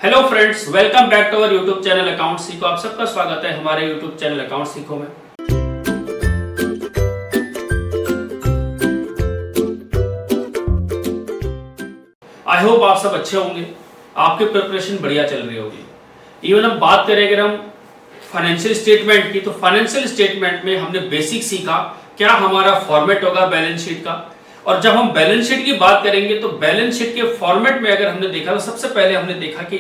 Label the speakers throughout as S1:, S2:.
S1: Hello friends, welcome back to our YouTube channel account सीखो। आप सबका स्वागत है हमारे यूट्यूब चैनल अकाउंट सीखो में। आई होप आप सब अच्छे होंगे, आपकी प्रिपरेशन बढ़िया चल रही होगी। इवन हम बात करें अगर हम फाइनेंशियल स्टेटमेंट की, तो फाइनेंशियल स्टेटमेंट में हमने बेसिक सीखा क्या हमारा फॉर्मेट होगा बैलेंस शीट का। और जब हम बैलेंस शीट की बात करेंगे तो बैलेंस शीट के फॉर्मेट में अगर हमने देखा तो सबसे पहले हमने देखा कि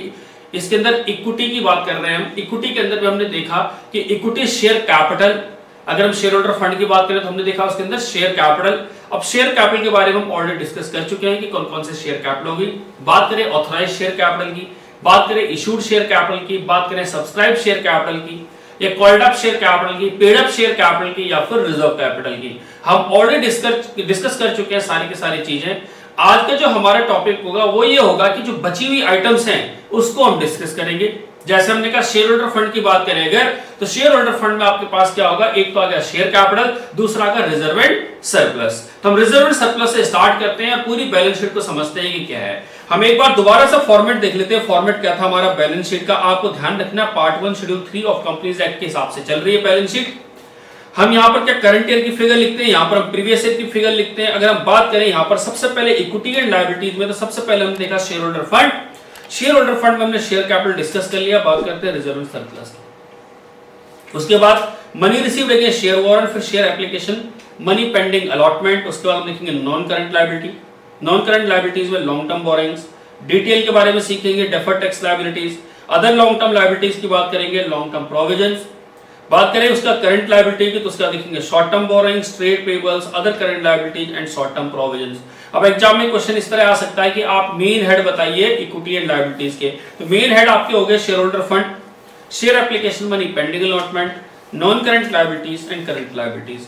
S1: इसके अंदर इक्विटी की बात कर रहे हैं हम। इक्विटी के अंदर भी हमने देखा कि इक्विटी शेयर कैपिटल, अगर हम शेयर होल्डर फंड की बात करें तो हमने देखा उसके अंदर शेयर कैपिटल। अब शेयर कैपिटल के बारे में हम ऑलरेडी डिस्कस कर चुके हैं कि कौन कौन से शेयर कैपिटल होगी। बात करें ऑथराइज शेयर कैपिटल की, बात करें इशूड शेयर कैपिटल की, बात करें सब्सक्राइब शेयर कैपिटल की, या कॉल्ड अप शेयर कैपिटल की, पेड अप शेयर कैपिटल की, या फिर रिजर्व कैपिटल की। हम ऑलरेडी डिस्कस कर चुके हैं सारी की सारी चीजें। आज का जो हमारा टॉपिक होगा वो ये होगा कि जो बची हुई आइटम्स हैं उसको हम डिस्कस करेंगे। जैसे हमने कहा शेयर होल्डर फंड की बात करें अगर, तो शेयर होल्डर फंड में आपके पास क्या होगा, एक तो आ गया शेयर कैपिटल, दूसरा आ गया रिजर्व एंड सरप्लस। तो हम रिजर्व एंड सरप्लस से स्टार्ट करते हैं और पूरी बैलेंस शीट को समझते हैं कि क्या है। हम एक बार दोबारा से फॉर्मेट देख लेते हैं। फॉर्मेट क्या था हमारा बैलेंस शीट का, आपको ध्यान रखना part 1 schedule 3 of companies act के हिसाब से चल रही है बैलेंस शीट। हम यहाँ पर क्या करंट ईयर की फिगर लिखते हैं, यहाँ पर हम प्रीवियस ईयर की फिगर लिखते हैं। अगर हम बात करें यहाँ पर सबसे पहले इक्विटी एंड लायबिलिटीज में, तो सबसे पहले हमने देखा share holder fund. Share holder fund में हमने शेयर कैपिटल डिस्कस कर लिया। बात करते हैं रिजर्व एंड सरप्लस की। उसके बाद money received against share warrant, फिर share application, money pending allotment. उसके बाद हम देखेंगे non current liability. Non current liabilities में लॉन्ग टर्म बोरिंग्स, डिटेल के बारे में सीखेंगे, deferred tax liabilities, other long term liabilities की बात करेंगे, लॉन्ग टर्म प्रोविजंस। बात करें उसका करंट लायबिलिटी की, तो उसका देखेंगे short term borrowings, trade payables, other current liabilities and short term provisions. अब एग्जाम में क्वेश्चन इस तरह आ सकता है कि आप मेन हेड बताइए इक्विटी एंड लायबिलिटीज के। तो मेन हेड आपके हो गए share holder fund, share application, money pending allotment, non current liabilities and current liabilities.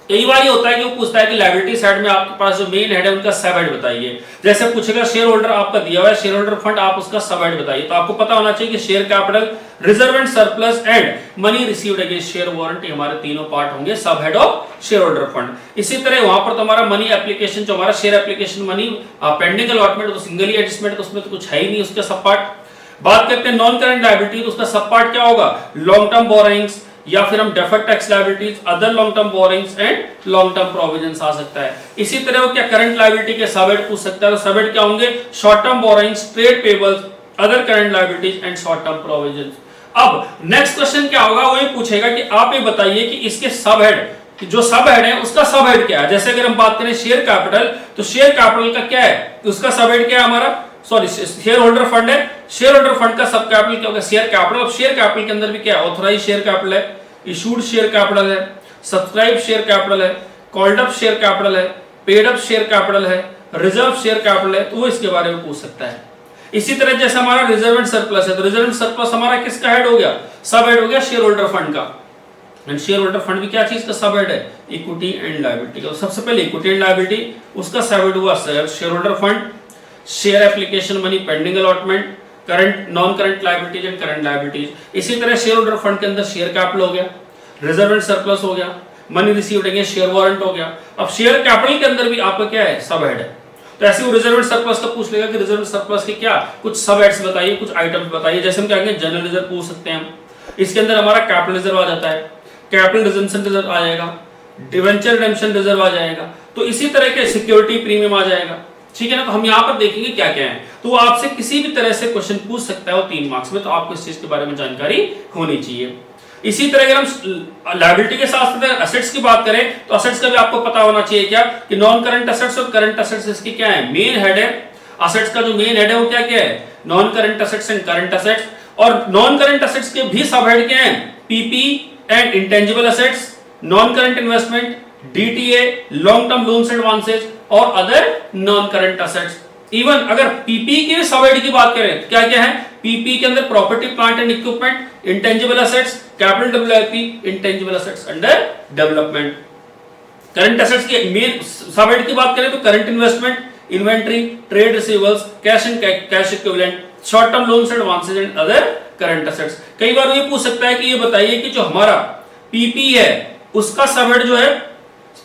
S1: कई बार ये होता है कि वो पूछता है कि लायबिलिटी साइड में आपके पास जो मेन हेड है उनका सब हेड बताइए। जैसे पूछेगा शेयर होल्डर आपका दिया हुआ है शेयर होल्डर फंड, आप उसका सब हेड बताइए। तो आपको पता होना चाहिए कि share capital, reserve and surplus and money received against share warrant, हमारे तीनों पार्ट होंगे सब head of share holder fund. इसी तरह वहां पर तो हमारा मनी एप्लीकेशन, जो हमारा share application money pending allotment, तो सिंगली एडजस्टमेंट, उसमें तो कुछ है ही नहीं उसका सब पार्ट। बात करते हैं नॉन करंट लायबिलिटी, तो उसका सब पार्ट क्या होगा, लॉन्ग टर्म बोरिंग्स, या फिर हम deferred tax liabilities, other long term borrowings and long term provisions आ सकता है। इसी तरह वो क्या करंट लायबिलिटी के सब हेड पूछ सकता है। तो सब हेड क्या होंगे, short term borrowings, trade payables, other current liabilities and short term provisions. अब नेक्स्ट क्वेश्चन क्या होगा, वो ये पूछेगा कि आप ये बताइए कि इसके सब हेड, जो सब हेड है उसका सब हेड क्या है। जैसे अगर हम बात करें शेयर कैपिटल, तो शेयर कैपिटल का क्या है, उसका सब हेड क्या है हमारा, सॉरी शेयर होल्डर फंड है, शेयर होल्डर फंड का सब कैपिटल क्या होगा, शेयर कैपिटल। अब शेयर कैपिटल के अंदर भी क्या है, ऑथराइज शेयर कैपिटल है, इशूड शेयर कैपिटल है, सब्सक्राइब शेयर कैपिटल है, कॉल्ड अप शेयर कैपिटल है, पेड अप शेयर कैपिटल है, रिजर्व शेयर कैपिटल है। तो वो इसके बारे में पूछ सकता है। इसी तरह जैसे हमारा रिजर्व एंड सरप्लस है, तो रिजर्व एंड सरप्लस हमारा किसका हेड हो गया, सब हेड हो गया शेयर होल्डर फंड का। एंड शेयर होल्डर फंड भी क्या चीज का सब हेड है, इक्विटी एंड लायबिलिटी का। सबसे पहले इक्विटी एंड लायबिलिटी, उसका सब हेड हुआ share holder fund, share application, money pending allotment, current non current liabilities and current liabilities. इसी तरह शेयर होल्डर फंड के अंदर शेयर कैपिटल हो गया, रिजर्व एंड सरप्लस हो गया, money received against share warrant हो गया। अब शेयर कैपिटल के अंदर भी आपका क्या है, सब हेड है। तो ऐसे वो रिजर्व एंड सरप्लस का पूछ लेगा कि रिजर्व एंड सरप्लस के क्या कुछ सब हेड्स बताइए, कुछ आइटम्स बताइए। जैसे हम क्या कहेंगे, जनरल रिजर्व पूछ सकते हैं हम, इसके अंदर हमारा कैपिटल रिजर्व आ जाता है, कैपिटल रिजम्पशन रिजर्व आ जाएगा, डिवेंचर रिडेम्पशन रिजर्व आ जाएगा। तो इसी तरह के सिक्योरिटी प्रीमियम आ जाएगा, ठीक है ना। तो हम यहाँ पर देखेंगे क्या क्या है। तो वो आपसे किसी भी तरह से क्वेश्चन पूछ सकता है वो 3 मार्क्स में, तो आपको इस चीज के बारे में जानकारी होनी चाहिए। इसी तरह अगर हम लायबिलिटी के साथ साथ असेट्स की बात करें, तो असेट्स का भी आपको पता होना चाहिए क्या, कि नॉन करंट असेट्स और करंट असेट्स इसके क्या है, मेन हेड है। असेट्स का जो मेन हेड है वो क्या क्या है, non current assets and current assets. और नॉन करंट असेट्स के भी सब हेड क्या है, PP and intangible assets, non current investment, DTA, long term loans and advances और other non current assets. Even अगर पीपी के सब हेड की बात करें, क्या क्या है, पीपी के अंदर property plant and equipment, intangible assets, capital WIP, intangible assets under development. Current assets के मेन सब हेड की बात करें तो current investment, inventory, trade receivables, cash and cash equivalent, short term loans and advances and other current assets. कई बार ये पूछ सकता है कि ये बताइए कि जो हमारा पीपी है उसका सब हेड जो है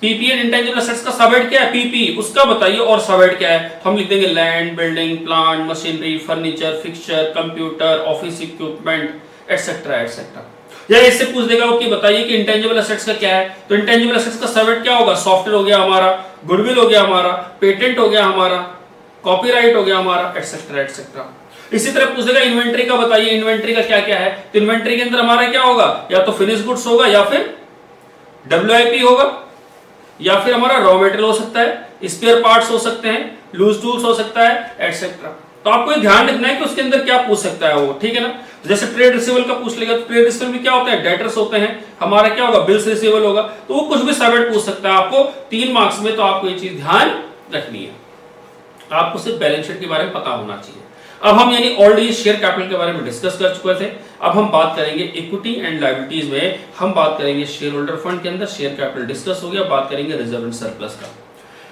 S1: पीपी एंड इंटेंजिबल एसेट्स का सबहेड क्या है? पीपी, उसका बताइए और सबहेड क्या है? तो हम लिख देंगे land, building, plant, machinery, furniture, fixture, computer, office equipment etcetera etcetera. या इससे पूछ देगा वो कि बताइए कि इंटेंजिबल एसेट्स का क्या है, तो इंटेंजिबल एसेट्स का सबहेड क्या होगा? सॉफ्टवेयर हो गया हमारा, गुडविल हो गया हमारा, पेटेंट हो गया हमारा, कॉपीराइट हो गया हमारा, एटसेट्रा एटसेट्रा। इसी तरह पूछ देगा इन्वेंट्री का बताइए, इन्वेंट्री का क्या क्या है? तो इन्वेंट्री के अंदर हमारा क्या होगा? या तो फिनिश गुड्स होगा, या फिर WIP होगा, या फिर हमारा रॉ मटेरियल हो सकता है, स्पेयर पार्ट्स हो सकते हैं, लूज टूल्स हो सकता है, एटसेट्रा। तो आपको ये ध्यान रखना है कि उसके अंदर क्या पूछ सकता है वो, ठीक है ना। जैसे ट्रेड रिसीवेबल का पूछ लेगा, तो ट्रेड रिसीवेबल में क्या होता है? डेटर्स होते हैं, हमारा क्या होगा? बिल्स रिसीवेबल होगा। तो वो कुछ भी सबहेड पूछ सकता है आपको 3 मार्क्स में, तो आपको ये चीज ध्यान रखनी है। आपको सिर्फ बैलेंस शीट के बारे में पता होना चाहिए। अब हम यानी ऑलरेडी शेयर कैपिटल के बारे में डिस्कस कर चुके थे। अब हम बात करेंगे इक्विटी एंड लायबिलिटीज में, हम बात करेंगे शेयर होल्डर फंड के अंदर शेयर कैपिटल डिस्कस हो गया, बात करेंगे रिजर्व एंड सरप्लस का।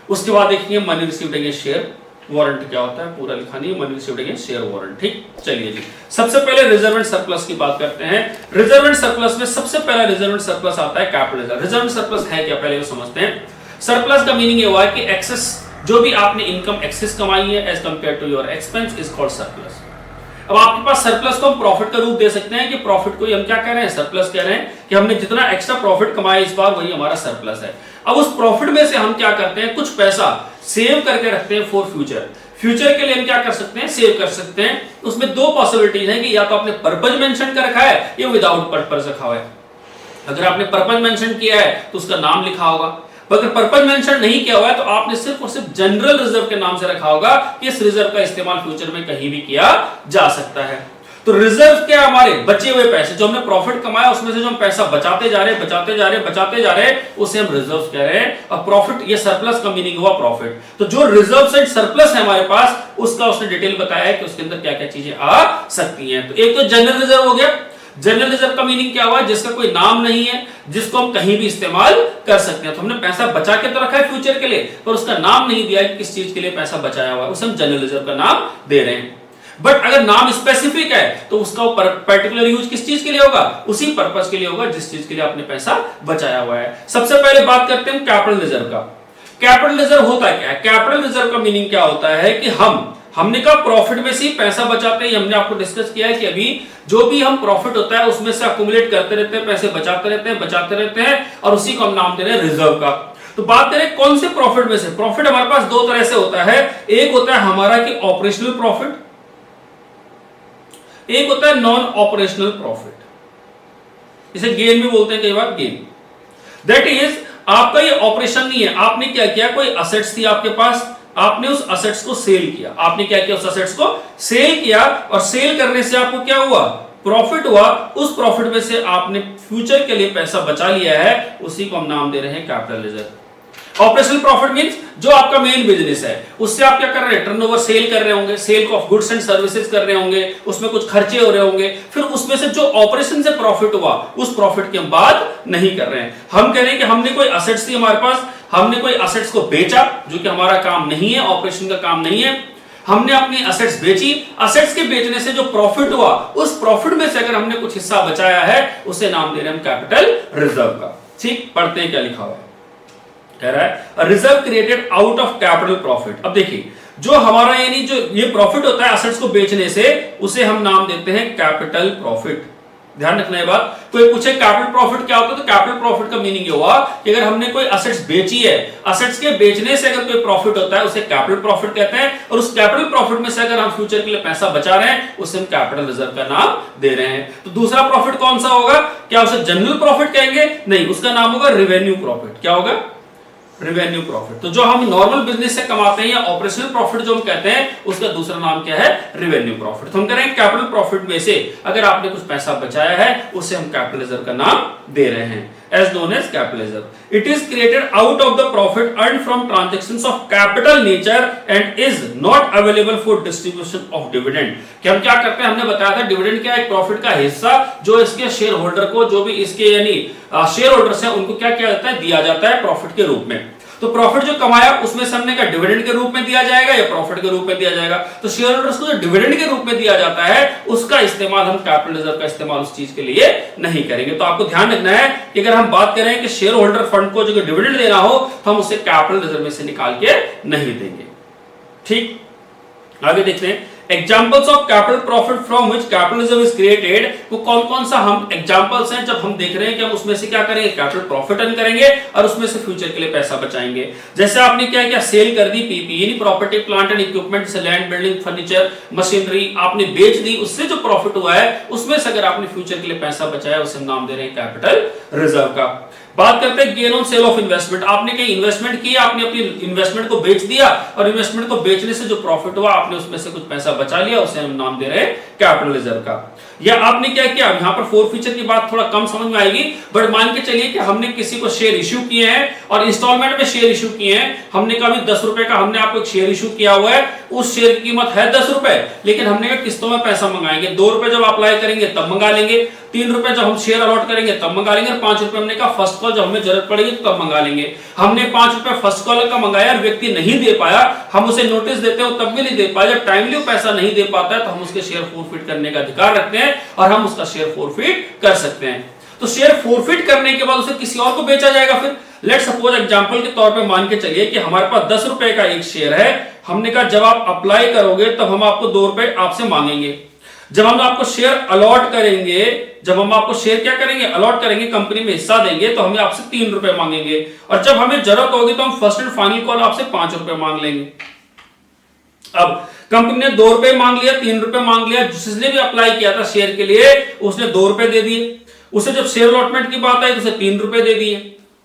S1: उसके बाद देखिए money received against share warrant क्या होता है, पूरा लिखा नहीं है, money received against share warrant. ठीक, चलिए जी, सबसे पहले रिजर्व एंड सरप्लस की बात करते हैं। रिजर्व एंड सरप्लस में सबसे पहला रिजर्व एंड सरप्लस आता है capital reserve. Reserve and surplus है क्या, पहले वो समझते हैं। सरप्लस का मीनिंग ये हुआ है कि एक्सेस, जो भी आपने इनकम एक्सेस कमाई है as compare to your expense is called surplus. अब आपके पास सरप्लस को हम प्रॉफिट का रूप दे सकते हैं कि प्रॉफिट को हम क्या कह रहे हैं? सरप्लस कह रहे हैं कि हमने जितना एक्स्ट्रा प्रॉफिट कमाया इस बार वही हमारा सरप्लस है। अब उस प्रॉफिट में से हम क्या करते हैं? कुछ पैसा सेव करके रखते हैं फॉर फ्यूचर। फ्यूचर के लिए हम क्या कर सकते हैं? सेव कर सकते हैं। उसमें 2 पॉसिबिलिटीज हैं कि या तो आपने पर्पज मेंशन कर रखा है या विदाउट पर्पज रखा हुआ है। अगर आपने पर्पज मेंशन किया है तो उसका नाम लिखा होगा, अगर पर्पज मेंशन नहीं किया हुआ है तो आपने सिर्फ और सिर्फ जनरल रिजर्व के नाम से रखा होगा कि इस रिजर्व का इस्तेमाल फ्यूचर में कहीं भी किया जा सकता है। तो रिजर्व क्या, हमारे बचे हुए पैसे जो हमने प्रॉफिट कमाया उसमें से जो हम पैसा बचाते जा रहे हैं उसे हम रिजर्व कह रहे हैं। और प्रॉफिट, ये सरप्लस का मीनिंग हुआ प्रॉफिट। तो जो रिजर्व एंड सरप्लस है हमारे पास, उसका उसने डिटेल बताया है कि उसके अंदर क्या क्या चीजें आ सकती हैं। तो एक तो जनरल रिजर्व हो गया। जनरल रिजर्व का मीनिंग क्या हुआ? जिसका कोई नाम नहीं है, जिसको हम कहीं भी इस्तेमाल कर सकते हैं। तो हमने पैसा बचा के तो रखा है फ्यूचर के लिए, पर उसका नाम नहीं दिया है कि किस चीज के लिए पैसा बचाया हुआ है, उसे हम जनरल रिजर्व का नाम दे रहे हैं। बट अगर नाम स्पेसिफिक है तो उसका पर्टिकुलर यूज किस चीज के लिए होगा? उसी पर्पस के लिए होगा जिस चीज के लिए आपने पैसा बचाया हुआ है। सबसे पहले बात करते हैं कैपिटल रिजर्व का। कैपिटल रिजर्व होता क्या है? कैपिटल रिजर्व का मीनिंग क्या होता है कि हमने कहा प्रॉफिट में से पैसा बचाते हैं। हमने आपको डिस्कस किया है कि अभी जो भी हम प्रॉफिट होता है उसमें से अक्यूमुलेट करते रहते हैं, पैसे बचाते रहते हैं और उसी को हम नाम दे रहे हैं रिजर्व का। तो बात करें कौन से प्रॉफिट में से? प्रॉफिट हमारे पास 2 तरह से होता है। एक होता है हमारा कि ऑपरेशनल प्रॉफिट, एक होता है नॉन ऑपरेशनल प्रॉफिट। इसे गेन भी बोलते हैं कई बार, गेन। दैट इज आपका ये ऑपरेशन नहीं है। आपने क्या किया? कोई असेट्स थी आपके पास, आपने उस असेट्स को सेल किया। आपने क्या किया? उस असेट्स को सेल किया और सेल करने से आपको क्या हुआ? प्रॉफिट हुआ। उस प्रॉफिट में से आपने फ्यूचर के लिए पैसा बचा लिया है, उसी को हम नाम दे रहे हैं capital reserve. Operational profit means जो आपका मेन बिजनेस है, उससे आप क्या कर रहे हैं? टर्नओवर सेल कर रहे होंगे, sale of goods and services कर रहे होंगे, उसमें कुछ खर्चे हो रहे होंगे, फिर उसमें से जो ऑपरेशन से प्रॉफिट हुआ उस प्रॉफिट की हम बात नहीं कर रहे हैं। हम कह रहे हैं कि हमने कोई असेट्स थी हमारे पास, हमने कोई असेट्स को बेचा, जो कि हमारा काम नहीं है, ऑपरेशन का काम नहीं है। हमने अपनी असेट्स बेची, असेट्स के बेचने से जो प्रॉफिट हुआ उस प्रॉफिट में से अगर हमने कुछ हिस्सा बचाया है उसे नाम दे रहे हैं हम कैपिटल रिजर्व का। ठीक, पढ़ते हैं क्या लिखा हुआ है। कह रहा है reserve created out of capital profit. अब देखिए जो हमारा यानी जो ये प्रॉफिट होता है असेट्स को बेचने से, उसे हम नाम देते हैं कैपिटल प्रॉफिट। ध्यान रखना है बात। कोई पूछे कैपिटल प्रॉफिट क्या होता है, तो कैपिटल प्रॉफिट का मीनिंग ये हुआ कि अगर हमने कोई असेट्स बेची है, असेट्स के बेचने से अगर कोई प्रॉफिट होता है उसे कैपिटल प्रॉफिट कहते हैं, और उस कैपिटल प्रॉफिट में से अगर हम फ्यूचर के लिए पैसा बचा रहे हैं उसे हम कैपिटल रिजर्व का नाम दे रहे हैं। तो दूसरा प्रॉफिट कौन सा होगा? क्या उसे जनरल प्रॉफिट कहेंगे? नहीं, उसका नाम होगा रिवेन्यू प्रॉफिट। क्या होगा? Revenue profit. तो जो हम नॉर्मल बिजनेस से कमाते हैं या ऑपरेशनल प्रॉफिट जो हम कहते हैं उसका दूसरा नाम क्या है? Revenue profit. तो हम कह रहे हैं कैपिटल प्रॉफिट में से अगर आपने कुछ पैसा बचाया है उसे हम कैपिटल रिजर्व का नाम दे रहे हैं, as known as capital reserve. It is created out of the profit earned from transactions of capital nature and is not available for distribution of dividend. कि हम क्या करते हैं? हमने बताया था डिविडेंड क्या है? एक प्रॉफिट का हिस्सा जो इसके शेयर होल्डर को, जो भी इसके यानी शेयर होल्डर्स हैं, उनको क्या किया जाता है? दिया जाता है प्रॉफिट के रूप में। तो तो प्रॉफिट जो कमाया उसमें से हमने का डिविडेंड के रूप में दिया जाएगा या प्रॉफिट के रूप में दिया जाएगा। तो शेयर होल्डर्स को जो डिविडेंड के रूप में दिया जाता है उसका इस्तेमाल हम कैपिटल रिजर्व का इस्तेमाल उस चीज के लिए नहीं करेंगे। तो आपको ध्यान रखना है कि अगर हम बात करें कि शेयर होल्डर फंड को जो डिविडेंड देना हो तो हम उसे कैपिटल रिजर्व में से निकाल के नहीं देंगे। ठीक, आगे देखते हैं examples of capital profit from which capital reserve is created. वो कौन कौन सा हम एग्जांपल्स हैं जब हम देख रहे हैं कि हम उसमें से क्या करेंगे, कैपिटल प्रॉफिट अर्न करेंगे और उसमें से फ्यूचर के लिए पैसा बचाएंगे। जैसे आपने क्या किया, सेल कर दी पीपी यानी प्रॉपर्टी प्लांट एंड इक्विपमेंट से लैंड बिल्डिंग फर्नीचर मशीनरी आपने बेच दी, उससे जो प्रॉफिट हुआ है उसमें से अगर आपने फ्यूचर के लिए पैसा बचाया उसे हम नाम दे रहे हैं कैपिटल रिजर्व का। बात करते हैं gain on sale of investment. आपने कहीं इन्वेस्टमेंट किया, आपने अपनी इन्वेस्टमेंट को बेच दिया और इन्वेस्टमेंट को बेचने से जो प्रॉफिट हुआ आपने उसमें से कुछ पैसा बचा लिया, उसे हम नाम दे रहे हैं कैपिटल रिजर्व का। या आपने क्या किया, यहां पर फोर फीचर की बात थोड़ा कम समझ में आएगी, बट मान के चलिए कि हमने किसी को शेयर इश्यू किए हैं और इंस्टॉलमेंट में शेयर इश्यू किए हैं। हमने कहा 10 रुपए का हमने आपको एक शेयर इश्यू किया हुआ है, उस शेयर की कीमत है 10 रुपए, लेकिन हमने कहा किस्तों में पैसा मंगाएंगे। 2 रुपए जब अप्लाई करेंगे तब मंगा लेंगे, 3 रुपए जब हम शेयर अलॉट करेंगे तब मंगा लेंगे, 5 रुपए हमने कहा फर्स्ट कॉल जब हमें जरूरत पड़ेगी तो तब मंगा लेंगे। हमने 5 रुपए फर्स्ट कॉल का मंगाया और व्यक्ति नहीं दे पाया, हम उसे नोटिस देते हो तब भी नहीं दे पाया। जब टाइमली पैसा नहीं दे पाता है तो हम उसके शेयर फोरफिट करने का अधिकार रखते हैं और हम उसका शेयर फोरफिट कर सकते हैं। तो शेयर फोरफिट करने के बाद उसे किसी और को बेचा जाएगा। फिर लेट सपोज एग्जांपल के तौर पे मान के चलिए कि हमारे पास 10 रुपए का एक शेयर है। हमने कहा जब आप अप्लाई करोगे तब हम आपको 2 रुपए आपसे मांगेंगे। जब हम आपको शेयर अलॉट करेंगे, जब हम आपको शेयर क्या करेंगे, अलॉट करेंगे, कंपनी में हिस्सा देंगे तो हमें आपसे 3 रुपए मांगेंगे और जब हमें जरूरत होगी तो हम फर्स्ट एंड फाइनल कॉल आपसे 5 रुपए मांग लेंगे। अब कंपनी ने 2 रुपए मांग लिया, 3 रुपए मांग लिया, जिसने भी अप्लाई किया था शेयर के लिए उसने 2 रुपए दे दिए। उसे जब शेयर अलॉटमेंट की बात आई तो उसे 3 रुपए दे दिए।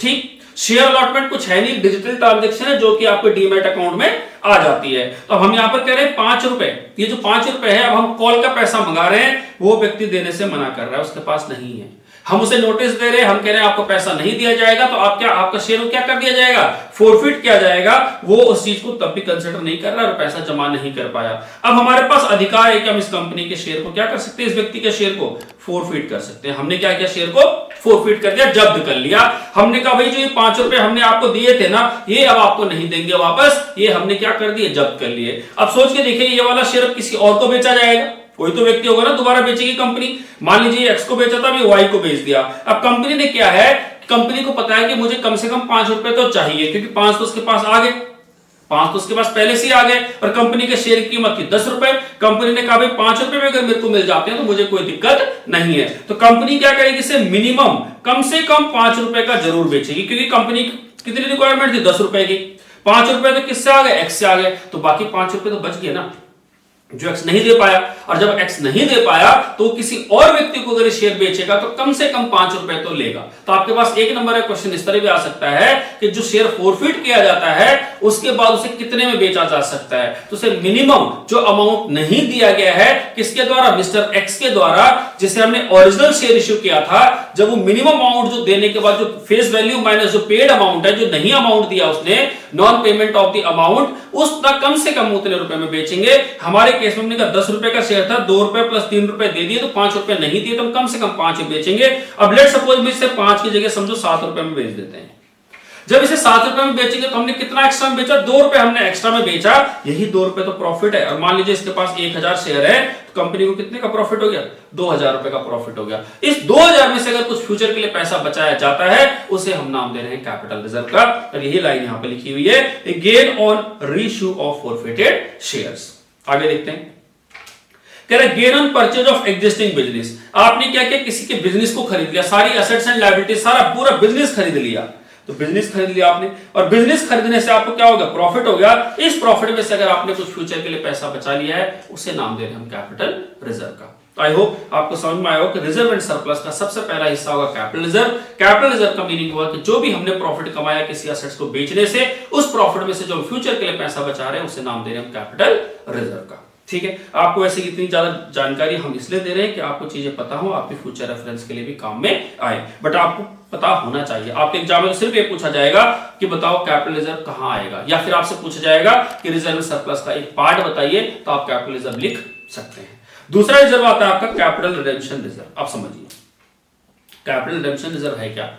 S1: ठीक, शेयर अलॉटमेंट कुछ है नहीं, डिजिटल ट्रांजैक्शन है जो कि आपके डीमैट अकाउंट में आ जाती है। तो हम यहां पर कह रहे हैं 5 रुपए, ये जो 5 रुपए है अब हम कॉल का पैसा मंगा रहे हैं, वो व्यक्ति देने से मना कर रहा है, उसके पास नहीं है। हम उसे नोटिस दे रहे हैं, हम कह रहे हैं आपको पैसा नहीं दिया जाएगा, तो आप क्या, आपका शेयर क्या कर दिया जाएगा, फोरफिट किया जाएगा। वो उस चीज को तब भी कंसिडर नहीं कर रहा और पैसा जमा नहीं कर पाया। अब हमारे पास अधिकार है कि हम इस कंपनी के शेयर को क्या कर सकते हैं, इस व्यक्ति के शेयर को फोरफिट कर सकते हैं। हमने क्या किया, शेयर को फोरफिट कर दिया, जब्त कर लिया। हमने कहा भाई जो ये 5 रुपए हमने आपको दिए थे ना, ये अब आपको नहीं देंगे वापस, ये हमने क्या कर दिए, जब्त कर लिए। अब सोच के देखिए ये वाला शेयर किसी और को बेचा जाएगा, कोई तो व्यक्ति होगा ना दोबारा बेचेगी कंपनी। मान लीजिए एक्स को बेचा था, अभी वाई को बेच दिया। अब कंपनी ने क्या है, कंपनी को पता है कि मुझे कम से कम 5 रुपए तो चाहिए, क्योंकि 5 तो उसके पास आ गए, 5 तो उसके पास पहले से आ गए और कंपनी के शेयर की कीमत थी 10 रुपए। कंपनी ने कहा भाई 5 रुपए में अगर मेरे को मिल जाते हैं तो मुझे कोई दिक्कत नहीं है। तो कंपनी क्या करेगी, इसे मिनिमम कम से कम 5 रुपए का जरूर बेचेगी, क्योंकि कंपनी की कितनी रिक्वायरमेंट थी, 10 रुपए की। 5 रुपए तो किससे आ गए, एक्स से आ गए, तो बाकी 5 रुपए तो बच गए ना, जो एक्स नहीं दे पाया। और जब एक्स नहीं दे पाया तो किसी और व्यक्ति को अगर शेयर बेचेगा तो कम से कम 5 रुपए तो लेगा। तो आपके पास एक नंबर का क्वेश्चन इस तरह भी आ सकता है कि जो शेयर फोरफिट किया जाता है उसके बाद उसे कितने में बेचा जा सकता है। तो उसे मिनिमम जो अमाउंट नहीं दिया गया है किसके द्वारा, मिस्टर एक्स के द्वारा, जिसे हमने ओरिजिनल शेयर इश्यू किया था, जब वो मिनिमम अमाउंट जो देने के बाद जो फेस वैल्यू माइनस जो पेड अमाउंट है, जो नहीं अमाउंट दिया उसने, non payment of the amount, उसका कम से कम उतने रुपए में बेचेंगे। हमारे केस में हमने कहा 10 रुपए का शेयर था, 2 रुपए प्लस 3 रुपए दे दिए तो 5 रुपए नहीं दिए, तो हम कम से कम 5 में बेचेंगे। अब लेट सपोज में इसे 5 की जगह समझो 7 रुपए में बेच देते हैं। जब इसे 7 रुपए में बेचेंगे तो हमने कितना एक्स्ट्रा में बेचा, 2 रुपए हमने एक्स्ट्रा में बेचा, यही 2 रुपए तो प्रॉफिट है। और मान लीजिए इसके पास 1000 शेयर है तो कंपनी को कितने का प्रॉफिट हो गया, 2000 रुपए का प्रॉफिट हो गया। इस 2000 में से अगर कुछ फ्यूचर के लिए पैसा बचाया जाता है उसे हम नाम दे रहे हैं कैपिटल रिजर्व का। और यही लाइन यहां पे लिखी हुई है, gain on reissue of forfeited shares. आगे देखते हैं, कह रहा है gain on purchase of existing business. आपने क्या किया, किसी के बिजनेस को खरीद लिया, सारी एसेट्स एंड लायबिलिटी, सारा पूरा बिजनेस खरीद लिया। तो बिजनेस खरीद लिया आपने, और बिजनेस खरीदने से आपको क्या होगा, प्रॉफिट हो गया। इस प्रॉफिट में से अगर आपने कुछ फ्यूचर के लिए पैसा बचा लिया है उसे नाम दे रहे हैं हम कैपिटल रिजर्व का। तो आई होप आपको समझ में आया हो कि रिजर्व एंड सरप्लस का सबसे पहला हिस्सा होगा कैपिटल रिजर्व। कैपिटल रिजर्व का मीनिंग हुआ कि जो भी हमने प्रॉफिट कमाया किसी एसेट्स को बेचने से, उस प्रॉफिट में से जो हम फ्यूचर के लिए पैसा बचा रहे हैं उसे नाम दे रहे हैं हम कैपिटल रिजर्व का। ठीक है, आपको ऐसे इतनी ज्यादा जानकारी हम इसलिए दे रहे हैं कि आपको चीजें पता हो, आपके फ्यूचर रेफरेंस के लिए भी काम में आए। बट आपको पता होना चाहिए, आपके एग्जाम में सिर्फ ये पूछा जाएगा कि बताओ कैपिटल रिजर्व कहां आएगा, या फिर आपसे पूछा जाएगा कि रिजर्व एंड सरप्लस का एक पार्ट बताइए, तो आप कैपिटल रिजर्व लिख सकते हैं। दूसरा रिजर्व आता है आपका कैपिटल रिडेम्पशन रिजर्व। आप समझिए कैपिटल रिडेम्पशन रिजर्व है क्या।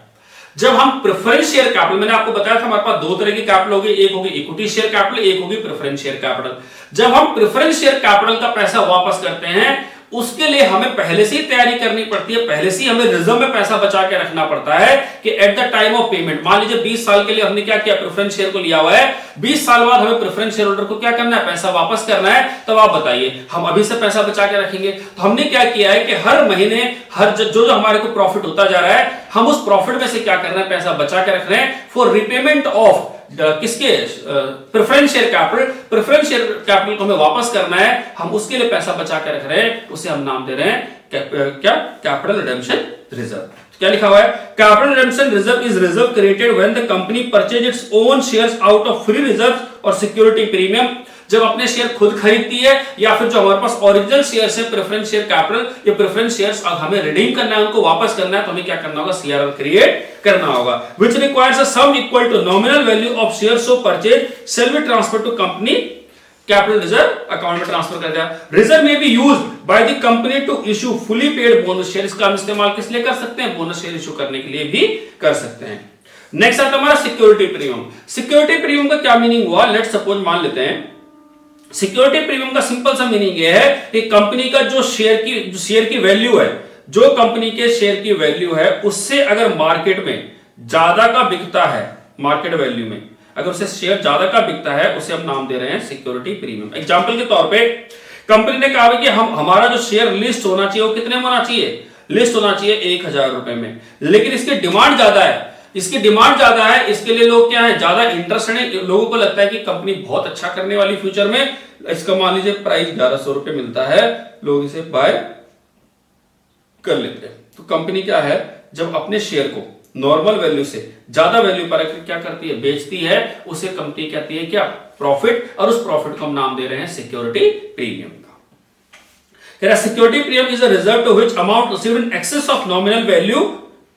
S1: जब हम प्रेफरेंस शेयर कैपिटल, मैंने आपको बताया था हमारे पास दो तरह की कैपिटल होगी, एक होगी इक्विटी शेयर कैपिटल, एक होगी प्रेफरेंस शेयर कैपिटल। जब हम प्रेफरेंस शेयर कैपिटल का पैसा वापस करते हैं उसके लिए हमें पहले से ही तैयारी करनी पड़ती है, पहले से ही हमें रिजर्व में पैसा बचा के रखना पड़ता है कि at the time of payment, मान लीजिए 20 साल के लिए हमने क्या किया, प्रेफरेंस शेयर को लिया हुआ है, 20 साल बाद हमें प्रेफरेंस शेयर होल्डर को क्या करना है, पैसा वापस करना है। तब आप बताइए हम अभी से पैसा बचा के रखेंगे? तो हमने क्या किया है कि हर महीने हर जो हमारे को प्रॉफिट होता जा रहा है, हम उस प्रॉफिट में से क्या कर रहे हैं, पैसा बचा के रख रहे हैं फॉर रिपेमेंट ऑफ किसके, preference share capital. Preference share capital को हमें वापस करना है, हम उसके लिए पैसा बचा के रख रहे हैं, उसे हम नाम दे रहे हैं क्या, कैपिटल रिडेम्पशन रिजर्व। क्या लिखा हुआ है, capital redemption reserve is reserve created when the company purchase its own shares out of free reserve और सिक्योरिटी प्रीमियम। जब अपने शेयर खुद खरीदती है या फिर जो हमारे पास ओरिजिनल शेयर्स है प्रेफरेंस शेयर कैपिटल, ये प्रेफरेंस शेयर्स अब हमें रिडीम करना है, उनको वापस करना है, तो हमें क्या करना होगा, सीआरआर क्रिएट करना होगा, which requires a sum equal to nominal value of shares so purchase shall be transfer to company capital reserve account में ट्रांसफर कर दिया। रिजर्व में be used by the company to issue fully paid bonus share. इसका हम इस्तेमाल किस लिए कर सकते हैं, बोनस शेयर इशू करने के लिए भी कर सकते हैं। नेक्स्ट आता हमारा सिक्योरिटी प्रीमियम। सिक्योरिटी प्रीमियम का क्या मीनिंग हुआ, लेट सपोज मान लेते हैं सिक्योरिटी प्रीमियम का सिंपल सा मीनिंग यह है कि कंपनी का जो शेयर की वैल्यू है, जो कंपनी के शेयर की वैल्यू है उससे अगर मार्केट में ज्यादा का बिकता है, मार्केट वैल्यू में अगर उससे शेयर ज्यादा का बिकता है, उसे हम नाम दे रहे हैं सिक्योरिटी प्रीमियम। एग्जांपल के तौर पे कंपनी ने कहा कि हमारा जो शेयर लिस्ट होना चाहिए वो कितने में होना चाहिए, लिस्ट होना चाहिए 1000 रुपए में, लेकिन इसकी डिमांड ज्यादा है, इसकी डिमांड ज्यादा है, इसके लिए लोग क्या है, ज्यादा इंटरेस्टेड है, लोगों को लगता है कि कंपनी बहुत अच्छा करने वाली फ्यूचर में, इसका मान लीजिए प्राइस 1100 रुपए मिलता है, लोग इसे बाय कर लेते हैं। तो कंपनी क्या है, जब अपने शेयर को नॉर्मल वैल्यू से ज्यादा वैल्यू पर क्या करती है, बेचती है, उसे कंपनी कहती है क्या, प्रॉफिट, और उस प्रॉफिट को हम नाम दे रहे हैं सिक्योरिटी प्रीमियम का। Security premium is a reserve to which amount received in excess of nominal value